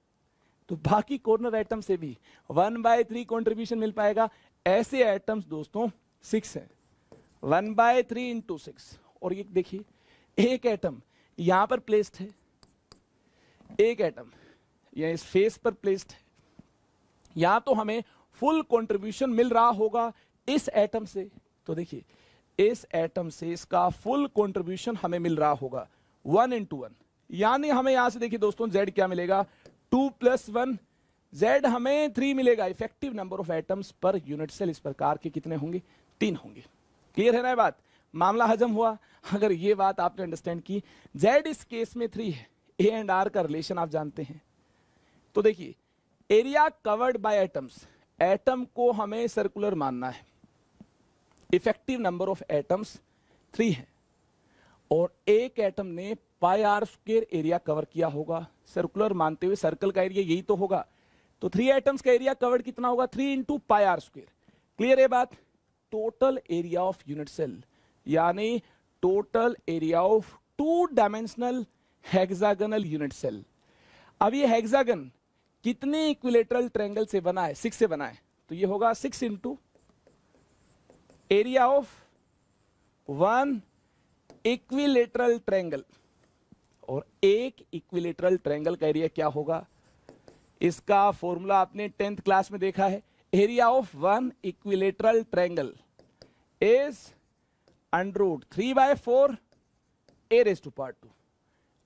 तो बाकी कॉर्नर एटम से भी 1/3 कंट्रीब्यूशन मिल पाएगा। ऐसे एटम्स दोस्तों 6 है, 1/3 × 6। और ये देखिए, एक एटम यहां पर प्लेस्ड है, एक एटम या इस फेस पर प्लेस्ड है, यहां तो हमें फुल कंट्रीब्यूशन मिल रहा होगा इस एटम से। तो देखिए इस एटम से इसका फुल कंट्रीब्यूशन हमें मिल रहा होगा 1 × 1, यानी हमें यहां से देखिए दोस्तों Z क्या मिलेगा? 2 + 1 Z हमें 3 मिलेगा। Effective number of atoms per unit cell इस प्रकार के कितने होंगे? 3 होंगे। क्लियर है ना ये बात? मामला हजम हुआ? अगर ये बात आपने अंडरस्टैंड की, Z इस केस में 3 है, A एंड R का रिलेशन आप जानते हैं। तो देखिए area covered by atoms, atom को हमें सर्कुलर मानना है, इफेक्टिव नंबर ऑफ एटम्स 3 है, और एक एटम ने πr² एरिया कवर किया होगा। सर्कुलर मानते हुए सर्कल का एरिया यही तो होगा, तो 3 एटम्स का एरिया कवर्ड कितना होगा? 3 × πr²। क्लियर है बात? Total area of unit cell, यानी total area of 2 dimensional hexagonal unit cell. अब ये हेक्सागन कितने इक्विलेटरल ट्रायंगल से बना है? 6 से बना है, तो ये होगा 6 × एरिया ऑफ 1 इक्विलेटरल ट्रायंगल। और एक इक्विलेटरल ट्रायंगल का एरिया क्या होगा? इसका फॉर्मूला आपने 10th क्लास में देखा है। Area of 1 equilateral triangle is √3/4 a⁴2,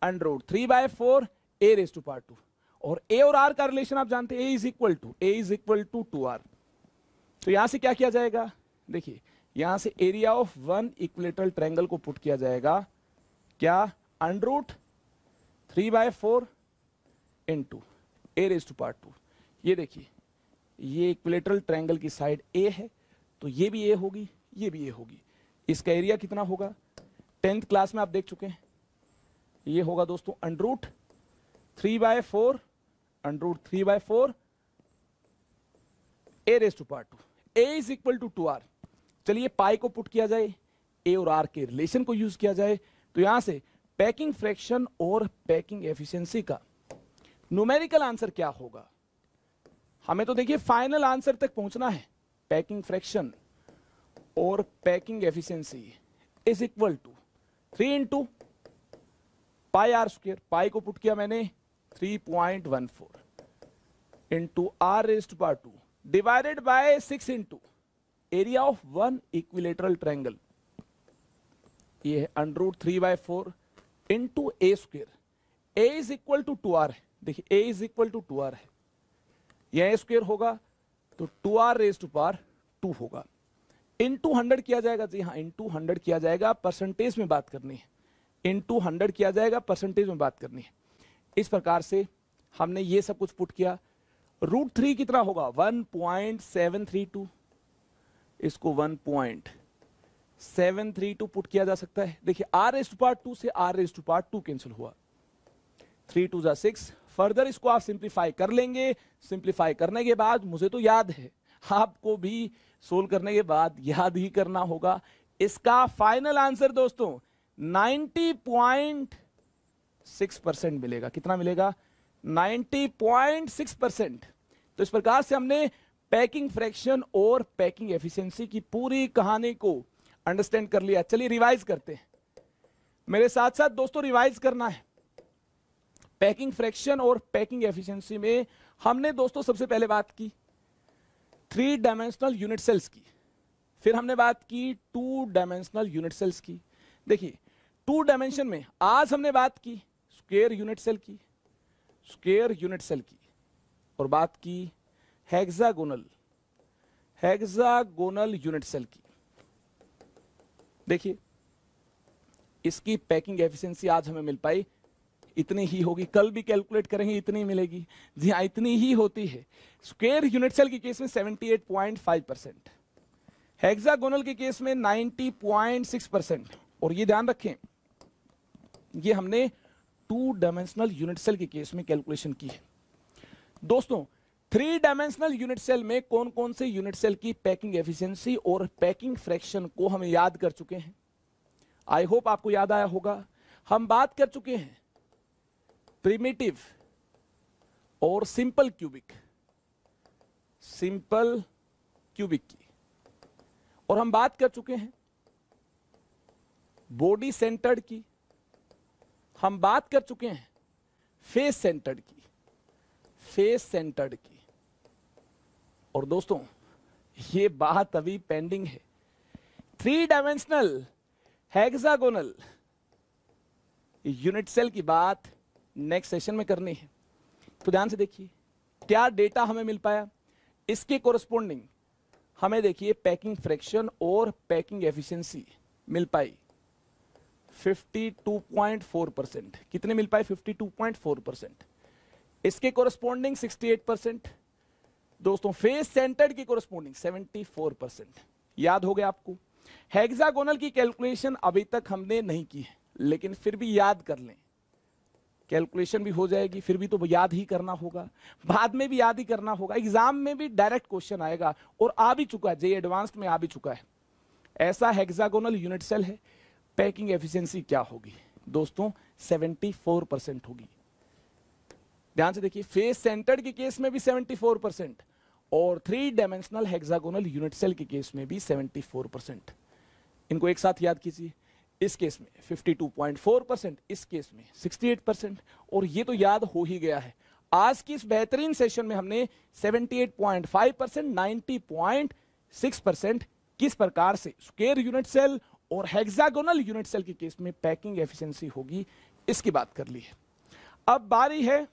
√3/4 a⁴2। और A और R का रिलेशन आप जानते हैं, A = 2R। तो यहां से क्या किया जाएगा? देखिए यहां से एरिया ऑफ 1 इक्विलेटरल ट्रायंगल को पुट किया जाएगा क्या? √3/4 × a⁴2। ये देखिए, ये इक्विलेटरल ट्रायंगल की साइड A है, तो ये भी A होगी, ये भी A होगी। इसका एरिया कितना होगा? 10th क्लास में आप देख चुके हैं, ये होगा दोस्तों √3/4 a⁴2। A = 2R। चलिए पाई को पुट किया जाए, A और R के रिलेशन को यूज किया जाए, तो यहां से पैकिंग फ्रैक्शन और पैकिंग एफिशिएंसी का न्यूमेरिकल आंसर क्या होगा? हमें तो देखिए फाइनल आंसर तक पहुंचना है। पैकिंग फ्रैक्शन और packing efficiency is equal to 3 × πr²। Pi को पुट किया मैंने 3.14 × r⁴2 divided by 6 × area of 1 equilateral triangle, ये है √3/4 × a²। A = 2R है, देखिए A = 2R है, यह A² होगा तो 2r⁴2 होगा। इंटू 100 किया जाएगा, जी हाँ इंटू 100 किया जाएगा, परसेंटेज में बात करनी है, इंटू 100 किया जाएगा, परसेंटेज में बात करनी है। इस प्रकार से हमने ये सब कुछ पुट किया। √3 कितना होगा? 1.732, इसको 1.732 पुट किया जा सकता है। देखिए r⁴2 से r⁴2 कैंसिल हुआ, 3 × 2 = 6। फर्दर इसको आप सिंप्लीफाई कर लेंगे। सिंप्लीफाई करने के बाद मुझे तो याद है, आपको भी सोल्व करने के बाद याद ही करना होगा। इसका फाइनल आंसर दोस्तों 90.6% मिलेगा। कितना मिलेगा? 90.6%। तो इस प्रकार से हमने पैकिंग फ्रैक्शन और पैकिंग एफिशिएंसी की पूरी कहानी को अंडरस्टैंड कर लिया। चलिए रिवाइज करते हैं, मेरे साथ साथ दोस्तों रिवाइज करना है। पैकिंग फ्रैक्शन और पैकिंग एफिशिएंसी में हमने दोस्तों सबसे पहले बात की 3 डायमेंशनल यूनिट सेल्स की, फिर हमने बात की 2 डायमेंशनल यूनिट सेल्स की। देखिए 2 डायमेंशन में आज हमने बात की स्क्वायर यूनिट सेल की, स्क्वायर यूनिट सेल की, और बात की हेक्सागोनल यूनिट सेल की। देखिए इसकी पैकिंग एफिशिएंसी आज हमें मिल पाई इतनी ही होगी, कल भी कैलकुलेट करेंगे इतनी मिलेगी। जी हाँ, इतनी ही होती है। स्क्वायर यूनिट सेल के केस में 78.5%, हेक्सागोनल के केस में 90.6%। और ये ध्यान रखें, ये हमने 2 डायमेंशनल यूनिट सेल के केस में कैलकुलेशन की है। दोस्तों 3 डायमेंशनल यूनिट सेल में कौन कौन से यूनिट सेल की पैकिंग एफिशिएंसी और पैकिंग फ्रैक्शन को हम याद कर चुके हैं। आई होप आपको याद आया होगा। हम बात कर चुके हैं प्रिमिटिव और सिंपल क्यूबिक की, और हम बात कर चुके हैं बॉडी सेंटर्ड की, हम बात कर चुके हैं फेस सेंटर्ड की। और दोस्तों ये बात अभी पेंडिंग है, 3 डायमेंशनल हेक्सागोनल यूनिट सेल की बात नेक्स्ट सेशन में करनी है। तो ध्यान से देखिए क्या डेटा हमें मिल पाया, इसके कोरस्पोंडिंग हमें देखिए पैकिंग फ्रैक्शन और पैकिंग एफिशिएंसी मिल पाई 52.4%। कितने मिल पाए? 52.4%। इसके कोरस्पोंडिंग 68%। दोस्तों फेस सेंटर्ड की कोरस्पोंडिंग 74%। याद हो गया आपको? हेक्सागोनल की कैलकुलेशन अभी तक हमने नहीं की है, लेकिन फिर भी याद कर लें, कैलकुलेशन भी हो जाएगी, फिर भी तो याद ही करना होगा, बाद में भी याद ही करना होगा, एग्जाम में भी डायरेक्ट क्वेश्चन आएगा और आ भी चुका है, जेईई एडवांस्ड में आ भी चुका है। ऐसा हेक्सागोनल यूनिट सेल है, पैकिंग एफिशिएंसी क्या होगी दोस्तों? 74% होगी। ध्यान से देखिए, फेस सेंटर्ड के केस में भी 74% और 3 डायमेंशनल हेक्सागोनल यूनिट सेल के केस में भी 74%। इनको एक साथ याद कीजिए, इस केस में 52.4%, इस केस में 68%, और ये तो याद हो ही गया है। आज की इस बेहतरीन सेशन में हमने 78.5%, 90.6% किस प्रकार से स्क्वायर यूनिट सेल और हेक्सागोनल यूनिट सेल के केस में पैकिंग एफिशिएंसी होगी, इसकी बात कर ली है। अब बारी है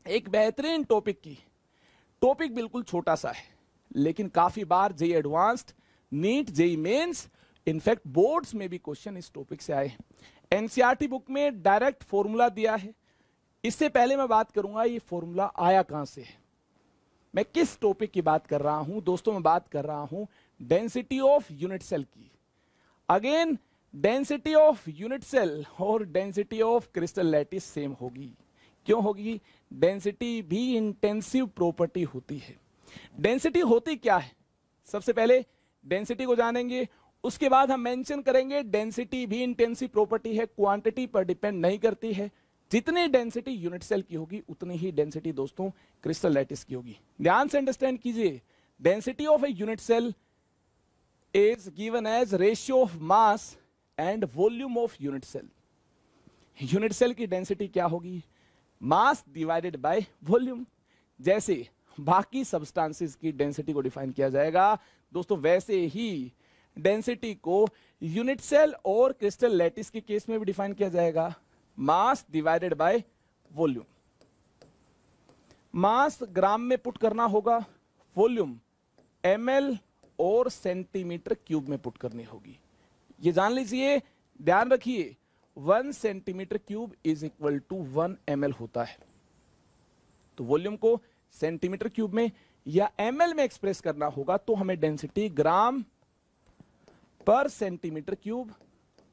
एक बेहतरीन टॉपिक की। टॉपिक बिल्कुल छोटा सा है, लेकिन काफी बार JEE advanced, NEET, JEE mains, in fact boards में भी क्वेश्चन इस टॉपिक से आए हैं। एनसीईआरटी बुक में डायरेक्ट फॉर्मूला दिया है। इससे पहले मैं बात करूंगा ये फॉर्मूला आया कहां से है। मैं किस टॉपिक की बात कर रहा हूं दोस्तों? मैं बात कर रहा हूं डेंसिटी ऑफ यूनिट सेल की। Again density of unit cell और density of crystal lattice same होगी। क्यों होगी? डेंसिटी भी इंटेंसिव प्रॉपर्टी होती है। डेंसिटी होती क्या है? सबसे पहले डेंसिटी को जानेंगे, उसके बाद हम मेंशन करेंगे डेंसिटी भी इंटेंसिव प्रॉपर्टी है, क्वांटिटी पर डिपेंड नहीं करती है। जितनी डेंसिटी यूनिट सेल की होगी उतनी ही डेंसिटी दोस्तों क्रिस्टल लैटिस की होगी। ध्यान से अंडरस्टैंड कीजिए, density of a unit cell is given as ratio of mass and volume of unit cell. Unit cell की डेंसिटी क्या होगी? Mass divided by volume. जैसे बाकी सब्सटेंसेस की डेंसिटी को डिफाइन किया जाएगा दोस्तों, वैसे ही डेंसिटी को यूनिट सेल और क्रिस्टल लैटिस के केस में भी डिफाइन किया जाएगा, mass divided by volume. Mass gram में पुट करना होगा, वॉल्यूम ml और सेंटीमीटर क्यूब में पुट करनी होगी। ये जान लीजिए, ध्यान रखिए, 1 centimetre cube is equal to 1 ml होता है। तो वॉल्यूम को सेंटीमीटर क्यूब में या ml में एक्सप्रेस करना होगा तो हमें डेंसिटी ग्राम पर सेंटीमीटर क्यूब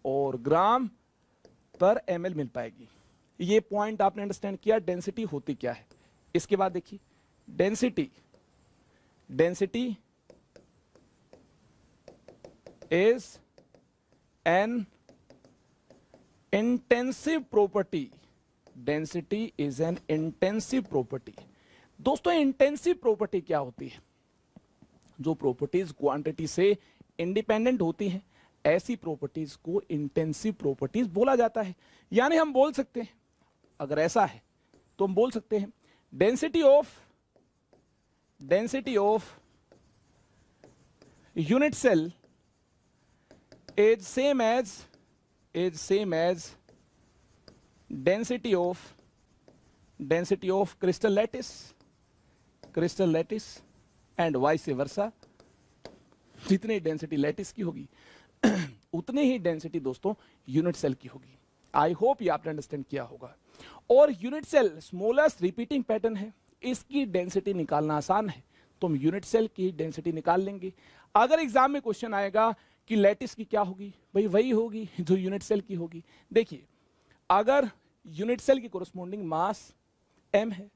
और ग्राम पर ml मिल पाएगी। ये पॉइंट आपने अंडरस्टैंड किया, डेंसिटी होती क्या है। इसके बाद देखिए, density is n intensive property, density is an intensive property. दोस्तों इंटेंसिव प्रॉपर्टी क्या होती है? जो प्रॉपर्टीज क्वांटिटी से इंडिपेंडेंट होती हैं, ऐसी प्रॉपर्टीज को इंटेंसिव प्रॉपर्टीज बोला जाता है। यानी हम बोल सकते हैं, अगर ऐसा है तो हम बोल सकते हैं density of unit cell is same as density of crystal lattice and vice versa. जितनी डेंसिटी लैटिस की होगी उतनी ही डेंसिटी दोस्तों यूनिट सेल की होगी। आई होप ये आपने अंडरस्टैंड किया होगा। और unit cell smallest repeating pattern है, इसकी डेंसिटी निकालना आसान है, तो हम यूनिट सेल की डेंसिटी निकाल लेंगे। अगर एग्जाम में क्वेश्चन आएगा कि लैटिस की क्या होगी, भाई वही होगी जो यूनिट सेल की होगी। देखिए अगर यूनिट सेल की कोरस्पॉन्डिंग मास m है,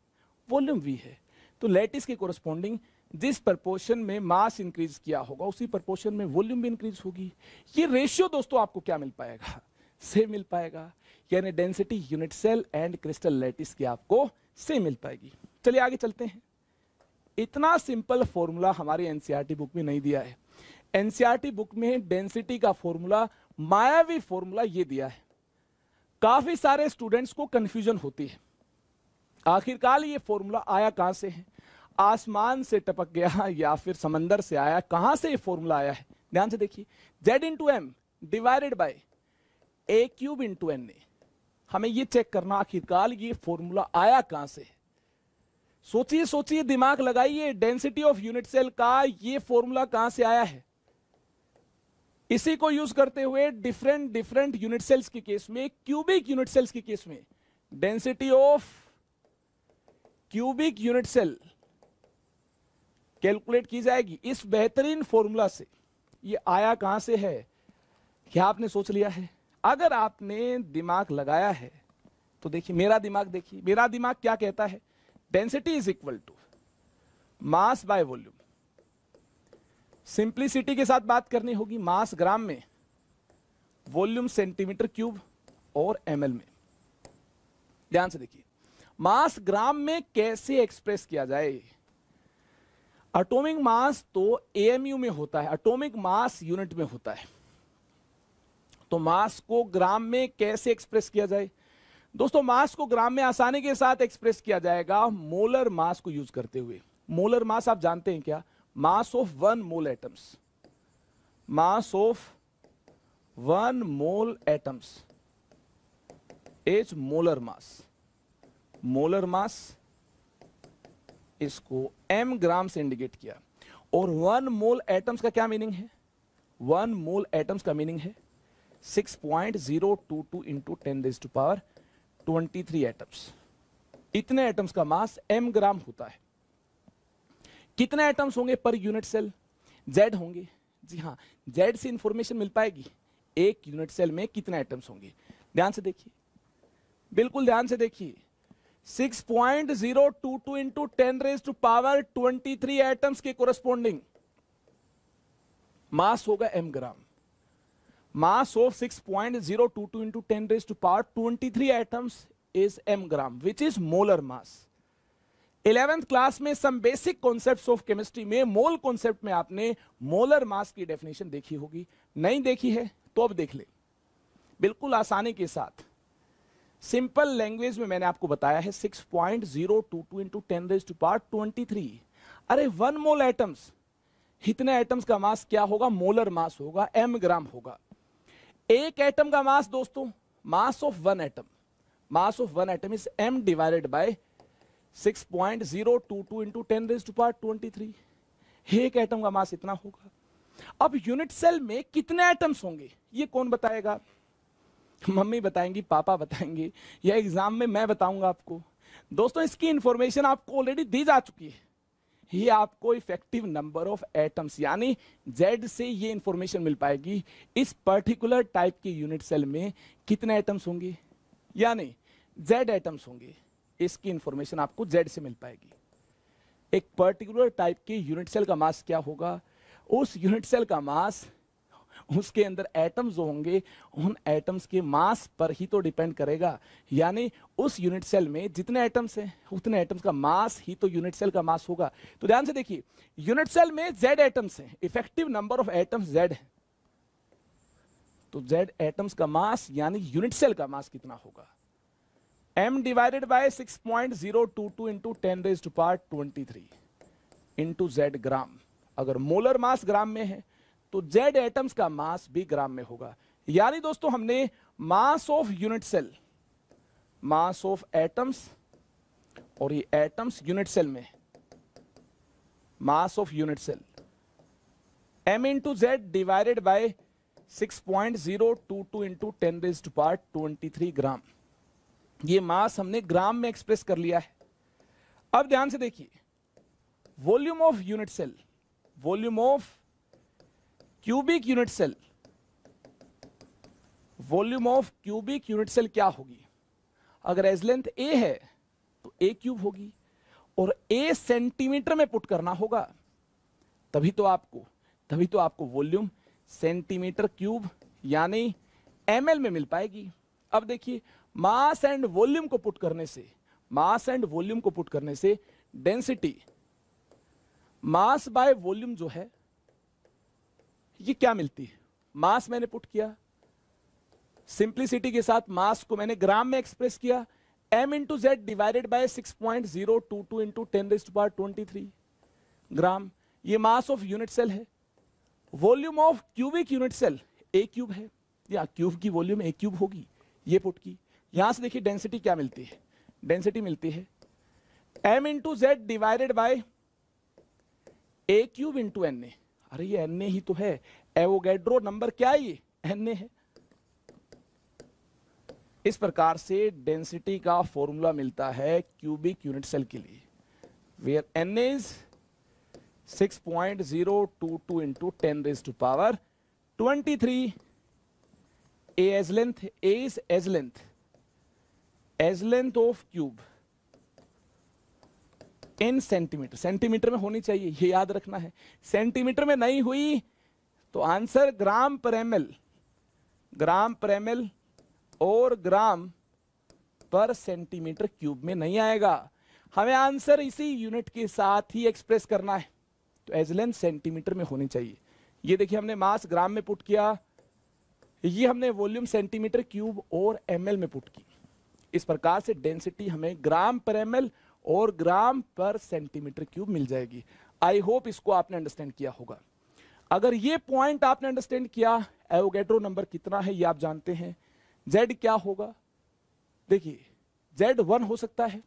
वॉल्यूम v है, तो लैटिस के कोरस्पॉन्डिंग जिस प्रपोर्शन में मास इंक्रीज किया होगा उसी प्रपोर्शन में वॉल्यूम भी इंक्रीज होगी। ये रेशियो दोस्तों आपको क्या मिल पाएगा? सेम मिल पाएगा। यानी density unit cell and crystal lattice की आपको सेम मिल पाएगी। चलिए आगे चलते हैं। इतना सिंपल फॉर्मूला हमारी एनसीईआरटी बुक में नहीं दिया है। एनसीईआरटी बुक में डेंसिटी का फॉर्मूला, मायावी फॉर्मूला ये दिया है। काफी सारे स्टूडेंट्स को कंफ्यूजन होती है, आखिरकार ये फॉर्मूला आया कहां से है? आसमान से टपक गया या फिर समंदर से आया? कहां से ये फॉर्मूला आया है? ध्यान से देखिए, z into M divided by a cube into N A. हमें ये चेक करना आखिरकार ये फॉर्मूला आया कहां से है। सोचिए, दिमाग लगाइए, डेंसिटी ऑफ यूनिट सेल का ये फॉर्मूला कहां से आया है? इसी को यूज करते हुए डिफरेंट यूनिट सेल्स के केस में, क्यूबिक यूनिट सेल्स के केस में density of cubic unit cell calculate की जाएगी इस बेहतरीन फॉर्मूला से। ये आया कहां से है? क्या आपने सोच लिया है? अगर आपने दिमाग लगाया है तो देखिए, मेरा दिमाग क्या कहता है? Density is equal to mass by volume. Simplicity के साथ बात करनी होगी, मास ग्राम में, वॉल्यूम सेंटीमीटर क्यूब और एमएल में। ध्यान से देखिए, मास ग्राम में कैसे एक्सप्रेस किया जाए? एटॉमिक मास तो एएमयू में होता है, एटॉमिक मास यूनिट में होता है, तो मास को ग्राम में कैसे एक्सप्रेस किया जाए? दोस्तों मास को ग्राम में आसानी के साथ एक्सप्रेस किया जाएगा मोलर मास को यूज करते हुए। मोलर मास आप जानते हैं क्या? Mass of 1 mole atoms, mass of 1 mole atoms is molar mass. Molar mass इसको m ग्राम से इंडिकेट किया। और 1 मोल एटम्स का क्या मीनिंग है? 1 मोल एटम्स का मीनिंग है 6.022 इंटू 10⁻23 एटम्स। इतने एटम्स का मास m ग्राम होता है। कितने एटम्स होंगे पर यूनिट सेल? z होंगे। जी हाँ, z से इंफॉर्मेशन मिल पाएगी एक यूनिट सेल में कितने एटम्स होंगे। ध्यान से देखिए, बिल्कुल ध्यान से देखिए, 6.022 इंटू 10⁻23 एटम्स के कोरस्पॉन्डिंग मास होगा m gram. Mass of 6.022 into 10⁻23 atoms is m gram, which is molar mass. 11th class में some basic concepts of chemistry में मोल कॉन्सेप्ट में आपने मोलर मास की डेफिनेशन देखी होगी। नहीं देखी है तो अब देख ले, बिल्कुल आसानी के साथ सिंपल लैंग्वेज में मैंने आपको बताया है 6.022 इंटू 10⁻23। अरे 1 मोल एटम्स, इतने एटम्स का मास क्या होगा? मोलर मास होगा, m ग्राम होगा। एक एटम का मास दोस्तों, mass of 1 atom, mass of 1 atom is m divided by 6.022 into 10⁻23। एक एटम का मास इतना होगा। अब यूनिट सेल में कितने एटम्स होंगे ये कौन बताएगा? मम्मी बताएंगी, पापा बताएंगे, या एग्जाम में मैं बताऊंगा आपको? दोस्तों इसकी इंफॉर्मेशन आपको ऑलरेडी दी जा चुकी है। ये आपको इफेक्टिव नंबर ऑफ एटम्स यानी Z से ये इंफॉर्मेशन मिल पाएगी इस पर्टिकुलर टाइप के यूनिट सेल में कितने एटम्स होंगे, यानी Z एटम्स होंगे। इसकी इंफॉर्मेशन आपको Z से मिल पाएगी। एक पर्टिकुलर टाइप के यूनिट सेल का मास क्या होगा, उस यूनिट सेल का मास उसके अंदर एटम्स जो होंगे उन एटम्स के मास पर ही तो डिपेंड करेगा। यानी उस यूनिट सेल में जितने एटम्स हैं उतने एटम्स का मास ही तो यूनिट सेल का मास होगा। तो ध्यान से देखिए, यूनिट सेल में z एटम्स हैं, effective number of atoms z है, तो z एटम्स का मास यानी यूनिट सेल का मास कितना होगा, m divided by 6.022 into 10⁻23 into z ग्राम। अगर मोलर मास ग्राम में है तो z एटम्स का मास भी ग्राम में होगा। यानी दोस्तों हमने mass of unit cell, mass of atoms, और ये एटम्स यूनिट सेल में, mass of unit cell m into Z divided by 6.022 into 10⁻23 gram, ये मास हमने ग्राम में एक्सप्रेस कर लिया है। अब ध्यान से देखिए, volume of unit cell, volume of cubic unit cell, volume of cubic unit cell क्या होगी? अगर एज लेंथ a है तो a क्यूब होगी, और a सेंटीमीटर में पुट करना होगा, तभी तो आपको वॉल्यूम सेंटीमीटर क्यूब यानी ml में मिल पाएगी। अब देखिए, मास एंड वॉल्यूम को पुट करने से, मास एंड वॉल्यूम को पुट करने से डेंसिटी, मास बाय वॉल्यूम जो है ये क्या मिलती है? मास मैंने पुट किया, सिंप्लिसिटी के साथ मास को मैंने ग्राम में एक्सप्रेस किया, m into Z divided by 6.022 into 10⁻23 gram, ये मास ऑफ यूनिट सेल है। Volume of cubic unit cell a cube है, या क्यूब की वॉल्यूम a क्यूब होगी, ये पुट की। यहां से देखिए डेंसिटी क्या मिलती है, डेंसिटी मिलती है m into Z divided by a cube into Na। अरे ये Na ही तो है, एवोगैड्रो नंबर क्या है, ये Na है। इस प्रकार से डेंसिटी का फॉर्मूला मिलता है क्यूबिक यूनिट सेल के लिए, where Na is 6.022 into 10⁻23, A as length, A is as length of cube in centimetre, centimetre में होनी चाहिए, ये याद रखना है। सेंटीमीटर में नहीं हुई तो आंसर ग्राम पर ml, ग्राम पर ml और ग्राम पर सेंटीमीटर क्यूब में नहीं आएगा। हमें आंसर इसी यूनिट के साथ ही एक्सप्रेस करना है, तो एज लेंथ सेंटीमीटर में होनी चाहिए। ये देखिए, हमने मास ग्राम में पुट किया, ये हमने वॉल्यूम सेंटीमीटर क्यूब और ml में पुट की। इस प्रकार से डेंसिटी हमें ग्राम पर ml और ग्राम पर सेंटीमीटर क्यूब मिल जाएगी। आई होप इसको आपने अंडरस्टैंड किया होगा। अगर ये पॉइंट आपने अंडरस्टैंड किया, एवोगैड्रो नंबर कितना है ये आप जानते हैं, z क्या होगा, देखिए Z1 हो सकता है,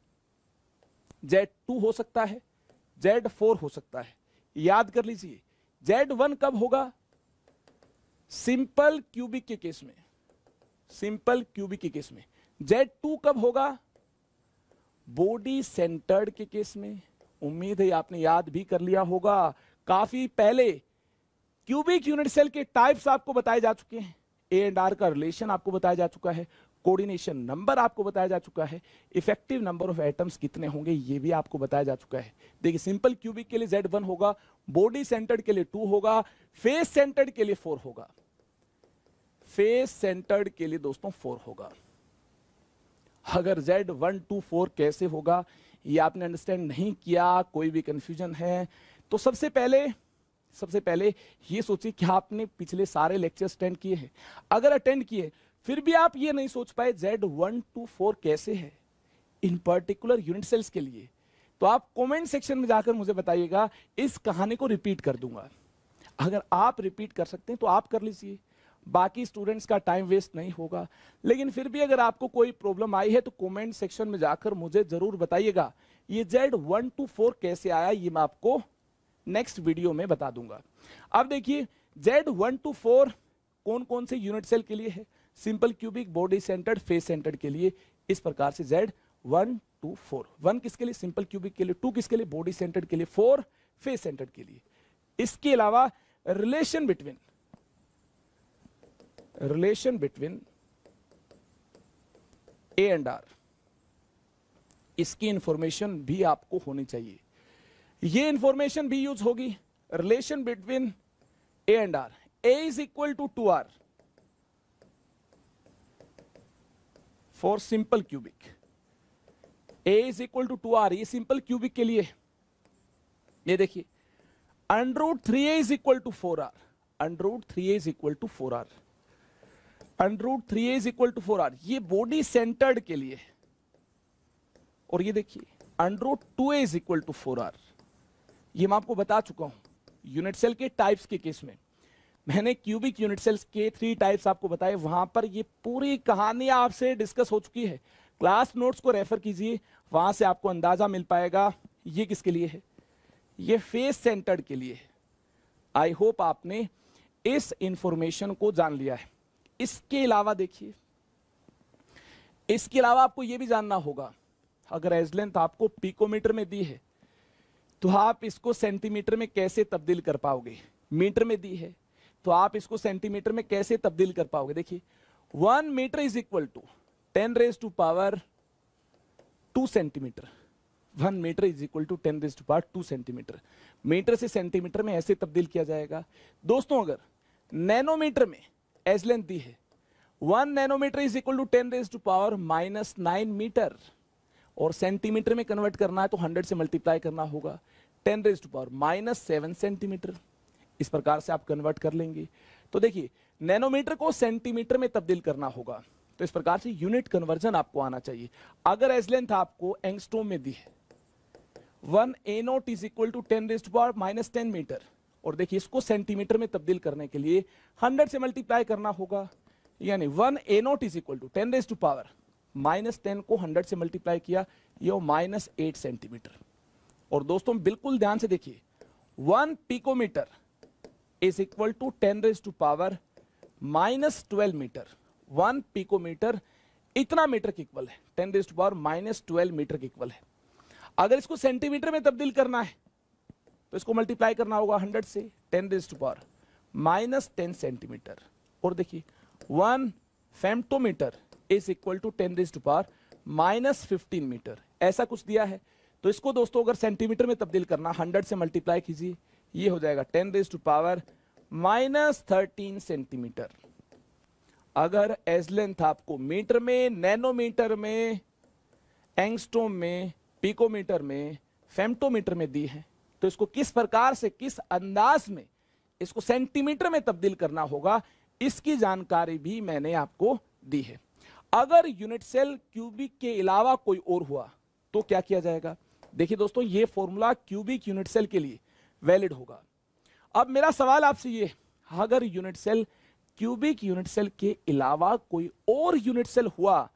Z2 हो सकता है, Z4 हो सकता है। याद कर लीजिए, Z1 कब होगा? सिंपल क्यूबिक के केस में, सिंपल क्यूबिक के केस में। Z2 कब होगा? बॉडी सेंटर्ड के केस में। उम्मीद है आपने याद भी कर लिया होगा, काफी पहले क्यूबिक यूनिट सेल के टाइप्स आपको बताए जा चुके हैं, ए एंड आर का रिलेशन आपको बताया जा चुका है, कोऑर्डिनेशन नंबर आपको बताया जा चुका है, इफेक्टिव नंबर ऑफ एटम्स कितने होंगे ये भी आपको बताया जा चुका है। देखिए, सिंपल क्यूबिक के लिए Z1 होगा, बॉडी सेंटर्ड के लिए 2 होगा, फेस सेंटर्ड के लिए 4 होगा, फेस सेंटर्ड के लिए दोस्तों 4 होगा। अगर Z1 2 4 कैसे होगा ये आपने अंडरस्टैंड नहीं किया, कोई भी कंफ्यूजन है तो सबसे पहले ये सोचिए कि आपने पिछले सारे लेक्चर्स अटेंड किए हैं। अगर अटेंड किए फिर भी आप ये नहीं सोच पाए Z1 2 4 कैसे है इन पर्टिकुलर यूनिट सेल्स के लिए, तो आप कमेंट सेक्शन में जाकर मुझे बताइएगा, इस कहानी को रिपीट कर दूंगा। अगर आप रिपीट कर सकते हैं तो आप कर लीजिए, बाकी स्टूडेंट्स का टाइम वेस्ट नहीं होगा। लेकिन फिर भी अगर आपको कोई प्रॉब्लम आई है तो कमेंट सेक्शन में जाकर मुझे जरूर बताइएगा। ये Z1 to 4 कैसे आया ये मैं आपको नेक्स्ट वीडियो में बता दूंगा। अब देखिए, Z1 to 4 कौन कौन से यूनिट सेल के लिए है? Simple cubic, body centred, face centred के लिए। इस प्रकार से Z1 to 4, 1 किसके लिए? सिंपल क्यूबिक के लिए, 2 किसके लिए? बॉडी सेंटर्ड के लिए, 4 फेस सेंटर्ड के लिए। इसके अलावा relation between A and R, इसकी इंफॉर्मेशन भी आपको होनी चाहिए। ये इंफॉर्मेशन भी यूज होगी। Relation between A and R, A is equal to 2R for simple cubic. A is equal to 2R, ये सिंपल क्यूबिक के लिए। ये देखिए √3A is equal to 4R, √3A is equal to 4R, √3A is equal to 4R, ये body centred के लिए। और ये देखिए √2A is equal to 4R, ये मैं आपको बता चुका हूं यूनिट सेल के टाइप्स के केस में। मैंने क्यूबिक यूनिट सेल्स के 3 टाइप्स आपको बताए, वहां पर ये पूरी कहानी आपसे डिस्कस हो चुकी है। क्लास नोट्स को रेफर कीजिए, वहां से आपको अंदाजा मिल पाएगा ये किसके लिए है, ये फेस सेंटर्ड के लिए है। आई होप आपने इस इंफॉर्मेशन को जान लिया है। इसके अलावा देखिए, इसके अलावा आपको यह भी जानना होगा, अगर एज लेंथ आपको पिकोमीटर में दी है तो आप इसको सेंटीमीटर में कैसे तब्दील कर पाओगे। मीटर में दी है तो आप इसको सेंटीमीटर में कैसे तब्दील कर पाओगे। देखिए 1 metre is equal to 10⁻² centimetre, 1 metre is equal to 10⁻² centimetre. Metre से सेंटीमीटर में ऐसे तब्दील किया जाएगा। दोस्तों अगर नैनोमीटर में एज लेंथ दी है, 1 nanometre is equal to 10⁻⁻9 metre, और सेंटीमीटर में कन्वर्ट करना है तो 100 से मल्टीप्लाई करना होगा, 10⁻⁻7 सेंटीमीटर। इस प्रकार से आप कन्वर्ट कर लेंगे। तो देखिए नैनोमीटर को सेंटीमीटर में तब्दील करना होगा, तो इस प्रकार से यूनिट कन्वर्जन आपको आना चाहिए। अगर एज लेंथ आपको एंगस्ट्रोम में दी है, 1 A0 is equal to 10⁻10 metre, और देखिए इसको सेंटीमीटर में तब्दील करने के लिए 100 से मल्टीप्लाई करना होगा, यानी 1 A0 इज इक्वल टू 10⁻10 को 100 से मल्टीप्लाई किया, ये -8 सेंटीमीटर। और दोस्तों बिल्कुल ध्यान से देखिए, 1 picometre is equal to 10⁻12 metre. 1 picometre इतना मीटर के इक्वल है, 10⁻12 मीटर के इक्वल है। अगर इसको सेंटीमीटर में तब्दील करना है तो इसको मल्टीप्लाई करना होगा 100 से, 10⁻10 सेंटीमीटर। और देखिए 1 फेम्टोमीटर इज इक्वल टू 10⁻15 मीटर, ऐसा कुछ दिया है। तो इसको दोस्तों अगर सेंटीमीटर में तब्दील करना, 100 से मल्टीप्लाई कीजिए, ये हो जाएगा 10⁻13 सेंटीमीटर। अगर एज लेंथ आपको मीटर में, नैनोमीटर में, एंगस्ट्रोम में, पिकोमीटर में, फेम्टोमीटर में दी है, तो इसको किस प्रकार से, किस अंदाज में इसको सेंटीमीटर में तब्दील करना होगा, इसकी जानकारी भी मैंने आपको दी है। अगर यूनिट सेल क्यूबिक के अलावा कोई और हुआ तो क्या किया जाएगा। देखिए दोस्तों, ये फॉर्मूला क्यूबिक यूनिट सेल के लिए वैलिड होगा। अब मेरा सवाल आपसे ये, अगर unit cell cubic unit cell के अलावा कोई और यूनिट सेल हुआ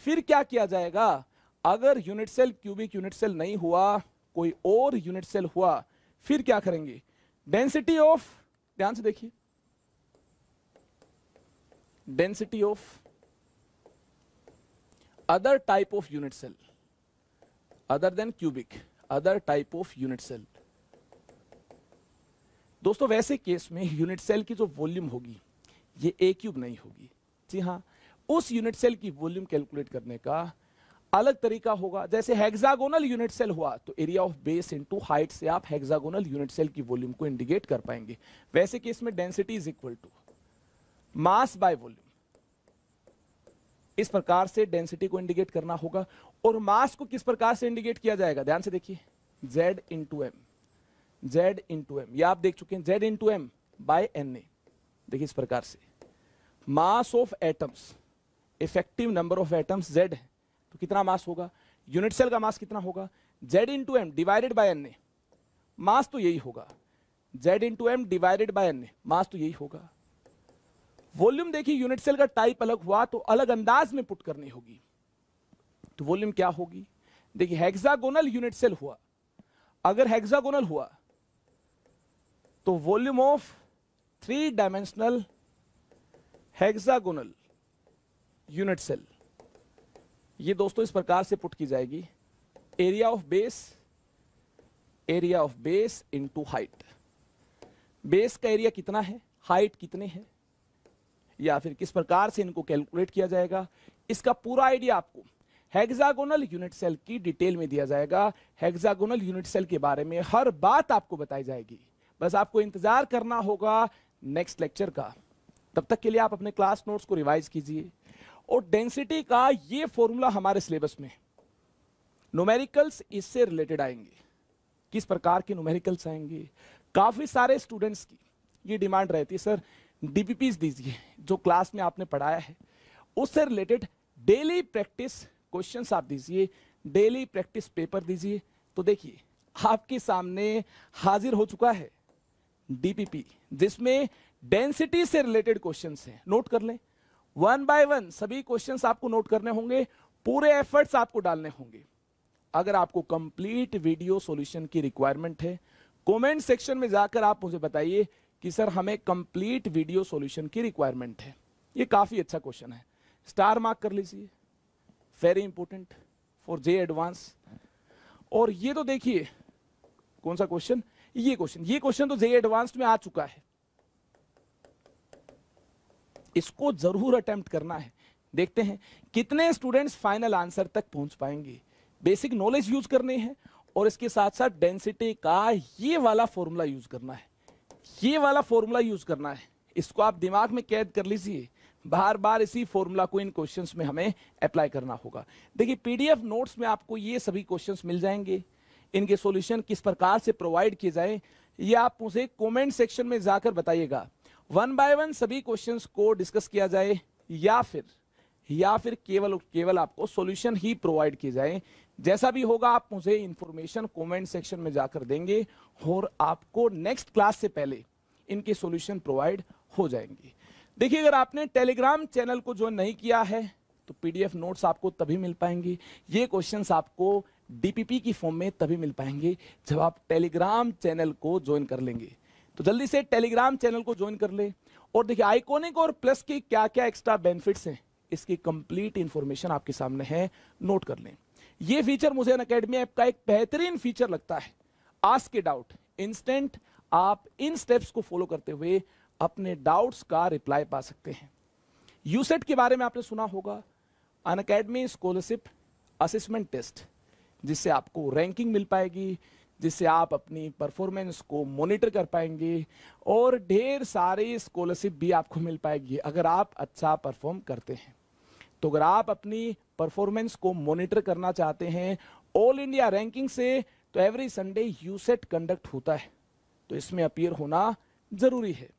फिर क्या किया जाएगा। अगर unit cell cubic unit cell नहीं हुआ, कोई और यूनिट सेल हुआ, फिर क्या करेंगे। डेंसिटी ऑफ, ध्यान से देखिए, density of other type of unit cell other than cubic, other type of unit cell। दोस्तों वैसे केस में यूनिट सेल की जो वॉल्यूम होगी ये ए क्यूब नहीं होगी। जी हाँ, उस यूनिट सेल की वॉल्यूम कैलकुलेट करने का अलग तरीका होगा। जैसे हेक्सागोनल यूनिट सेल हुआ तो area of base into height से आप हेक्सागोनल यूनिट सेल की वॉल्यूम को इंडिकेट कर पाएंगे। वैसे केस में density is equal to mass by volume, इस प्रकार से डेंसिटी को इंडिकेट करना होगा। और मास को किस प्रकार से इंडिकेट किया जाएगा, ध्यान से देखिए, Z into M, Z into M, ये आप देख चुके हैं, Z into M by Na। देखिए इस प्रकार से mass of atoms, effective number of atoms Z है, तो कितना मास होगा, यूनिट सेल का मास कितना होगा, Z into M divided by Na, mass तो यही होगा, Z into M divided by Na, mass तो यही होगा। वॉल्यूम देखिए, यूनिट सेल का टाइप अलग हुआ तो अलग अंदाज में पुट करनी होगी, तो वॉल्यूम क्या होगी। देखिए हेक्सागोनल यूनिट सेल हुआ, अगर हेक्सागोनल हुआ तो volume of 3 dimensional hexagonal unit cell, ये दोस्तों इस प्रकार से पुट की जाएगी, area of base into height. Base का एरिया कितना है, हाइट कितने है, या फिर किस प्रकार से इनको कैलकुलेट किया जाएगा, इसका पूरा आइडिया आपको हेक्सागोनल यूनिट सेल की डिटेल में दिया जाएगा। हेक्सागोनल यूनिट सेल के बारे में हर बात आपको बताई जाएगी, बस आपको इंतजार करना होगा नेक्स्ट लेक्चर का। तब तक के लिए आप अपने क्लास नोट्स को रिवाइज कीजिए। और डेंसिटी का ये फॉर्मूला हमारे सिलेबस में, न्यूमेरिकल्स इससे रिलेटेड आएंगे। किस प्रकार के न्यूमेरिकल्स आएंगे, काफी सारे स्टूडेंट्स की ये डिमांड रहती है, सर डीपीपीस दीजिए, जो क्लास में आपने पढ़ाया है उससे रिलेटेड डेली प्रैक्टिस क्वेश्चंस आप दीजिए, डेली प्रैक्टिस पेपर दीजिए। तो देखिए आपके सामने हाजिर हो चुका है डीपीपी, जिसमें डेंसिटी से रिलेटेड क्वेश्चंस हैं। नोट कर लें, 1 बाय 1 सभी क्वेश्चंस आपको नोट करने होंगे, पूरे एफर्ट्स आपको डालने होंगे। अगर आपको कंप्लीट वीडियो सॉल्यूशन की रिक्वायरमेंट है, कमेंट सेक्शन में जाकर आप मुझे बताइए कि सर हमें कंप्लीट वीडियो सॉल्यूशन की रिक्वायरमेंट है। ये काफी अच्छा क्वेश्चन है, स्टार मार्क कर लीजिए, very important for J advance. और ये तो देखिए कौन सा क्वेश्चन, ये क्वेश्चन तो जे एडवांस्ड में आ चुका है, इसको जरूर अटेम्प्ट करना है। देखते हैं कितने स्टूडेंट्स फाइनल आंसर तक पहुंच पाएंगे। बेसिक नॉलेज यूज करनी है और इसके साथ साथ डेंसिटी का ये वाला फॉर्मूला यूज करना है, ये वाला फॉर्मूला यूज करना है। इसको आप दिमाग में कैद कर लीजिए, बार बार इसी फॉर्मूला को इन क्वेश्चंस में हमें अप्लाई करना होगा। देखिए पीडीएफ नोट्स में आपको ये सभी क्वेश्चंस मिल जाएंगे, इनके सॉल्यूशन किस प्रकार से प्रोवाइड किए जाए ये आप मुझे कमेंट सेक्शन में जाकर बताइएगा। 1 बाय 1 सभी क्वेश्चंस को डिस्कस किया जाए या फिर केवल आपको सॉल्यूशन ही प्रोवाइड किए जाए। जैसा भी होगा आप मुझे इंफॉर्मेशन कमेंट सेक्शन में जाकर देंगे और आपको नेक्स्ट क्लास से पहले इनके सॉल्यूशन प्रोवाइड हो जाएंगे। देखिए अगर आपने टेलीग्राम चैनल को ज्वाइन नहीं किया है तो पीडीएफ नोट्स आपको तभी मिल पाएंगे, ये क्वेश्चंस आपको डीपीपी की फॉर्म में तभी मिल पाएंगे जब आप टेलीग्राम चैनल को ज्वाइन कर लेंगे। तो जल्दी से टेलीग्राम चैनल को ज्वाइन कर ले। और देखिए आइकॉनिक और प्लस के क्या क्या एक्स्ट्रा बेनिफिट्स हैं, इसकी कंप्लीट इंफॉर्मेशन आपके सामने है, नोट कर लें। ये फीचर मुझे अनअकैडमी ऐप का एक बेहतरीन फीचर लगता है। आस्क ए डाउट इंस्टेंट, आप इन स्टेप्स को फॉलो करते हुए अपने डाउट्स का रिप्लाई पा सकते हैं। यूसेट के बारे में आपने सुना होगा, अनअकैडमी स्कॉलरशिप असेसमेंट टेस्ट, जिससे आपको रैंकिंग मिल पाएगी, जिससे आप अपनी परफॉर्मेंस को मॉनिटर कर पाएंगे और ढेर सारी स्कॉलरशिप भी आपको मिल पाएगी अगर आप अच्छा परफॉर्म करते हैं। तो अगर आप अपनी परफॉर्मेंस को मॉनिटर करना चाहते हैं ऑल इंडिया रैंकिंग से, तो एवरी संडे यूसेट कंडक्ट होता है, तो इसमें अपीयर होना जरूरी है।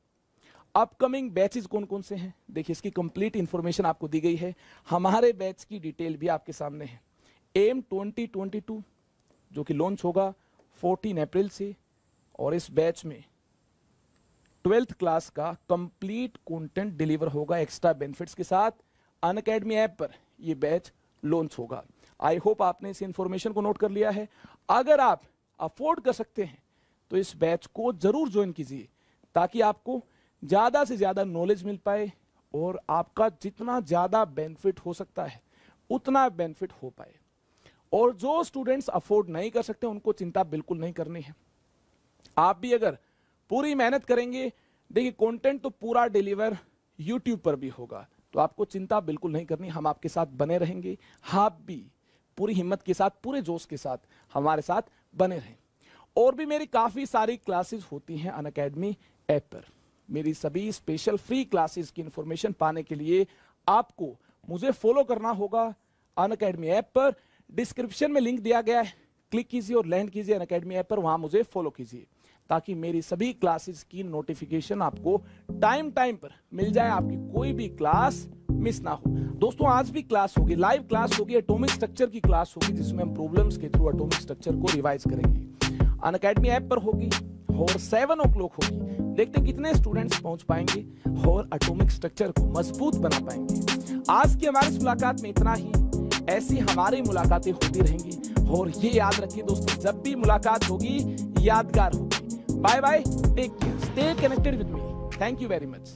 अपकमिंग बैचेस कौन कौन से हैं, देखिए इसकी कंप्लीट इंफॉर्मेशन आपको दी गई है। हमारे बैच की डिटेल भी आपके सामने है। एम 2022 जो कि लॉन्च होगा 14 अप्रैल से, और इस बैच में 12th क्लास का कंप्लीट कंटेंट डिलीवर होगा एक्स्ट्रा बेनिफिट्स के साथ। अनअकैडमी ऐप पर यह बैच लॉन्च होगा। आई होप आपने इस इंफॉर्मेशन को नोट कर लिया है। अगर आप अफोर्ड कर सकते हैं तो इस बैच को जरूर ज्वाइन कीजिए, ताकि आपको ज्यादा से ज्यादा नॉलेज मिल पाए और आपका जितना ज्यादा बेनिफिट हो सकता है उतना बेनिफिट हो पाए। और जो स्टूडेंट्स अफोर्ड नहीं कर सकते उनको चिंता बिल्कुल नहीं करनी है। आप भी अगर पूरी मेहनत करेंगे, देखिए कंटेंट तो पूरा डिलीवर यूट्यूब पर भी होगा, तो आपको चिंता बिल्कुल नहीं करनी, हम आपके साथ बने रहेंगे। आप भी पूरी हिम्मत के साथ, पूरे जोश के साथ हमारे साथ बने रहें। और भी मेरी काफी सारी क्लासेस होती हैं अनअकैडमी ऐप पर। मेरी सभी स्पेशल फ्री क्लासेस की इंफॉर्मेशन पाने के लिए आपको मुझे फॉलो करना होगा अनअकैडमी ऐप पर। डिस्क्रिप्शन में लिंक दिया गया है, क्लिक कीजिए और लैंड कीजिए अनअकैडमी ऐप पर, वहां मुझे फॉलो कीजिए ताकि मेरी सभी क्लासेस की नोटिफिकेशन आपको टाइम पर मिल जाए, आपकी कोई भी क्लास मिस ना हो। दोस्तों आज भी क्लास होगी, लाइव क्लास होगी, एटॉमिक स्ट्रक्चर की क्लास होगी, जिसमें हम प्रॉब्लम्स के थ्रू एटॉमिक स्ट्रक्चर को रिवाइज करेंगे। अनअकैडमी ऐप पर होगी और 7 o'clock होगी। देखते हैं कितने स्टूडेंट्स पहुंच पाएंगे और एटॉमिक स्ट्रक्चर को मजबूत बना पाएंगे। आज की हमारी इस मुलाकात में इतना ही। ऐसी हमारी मुलाकातें होती रहेंगी और ये याद रखिए दोस्तों, जब भी मुलाकात होगी यादगार होगी। Bye bye, take care, stay connected with me. Thank you very much.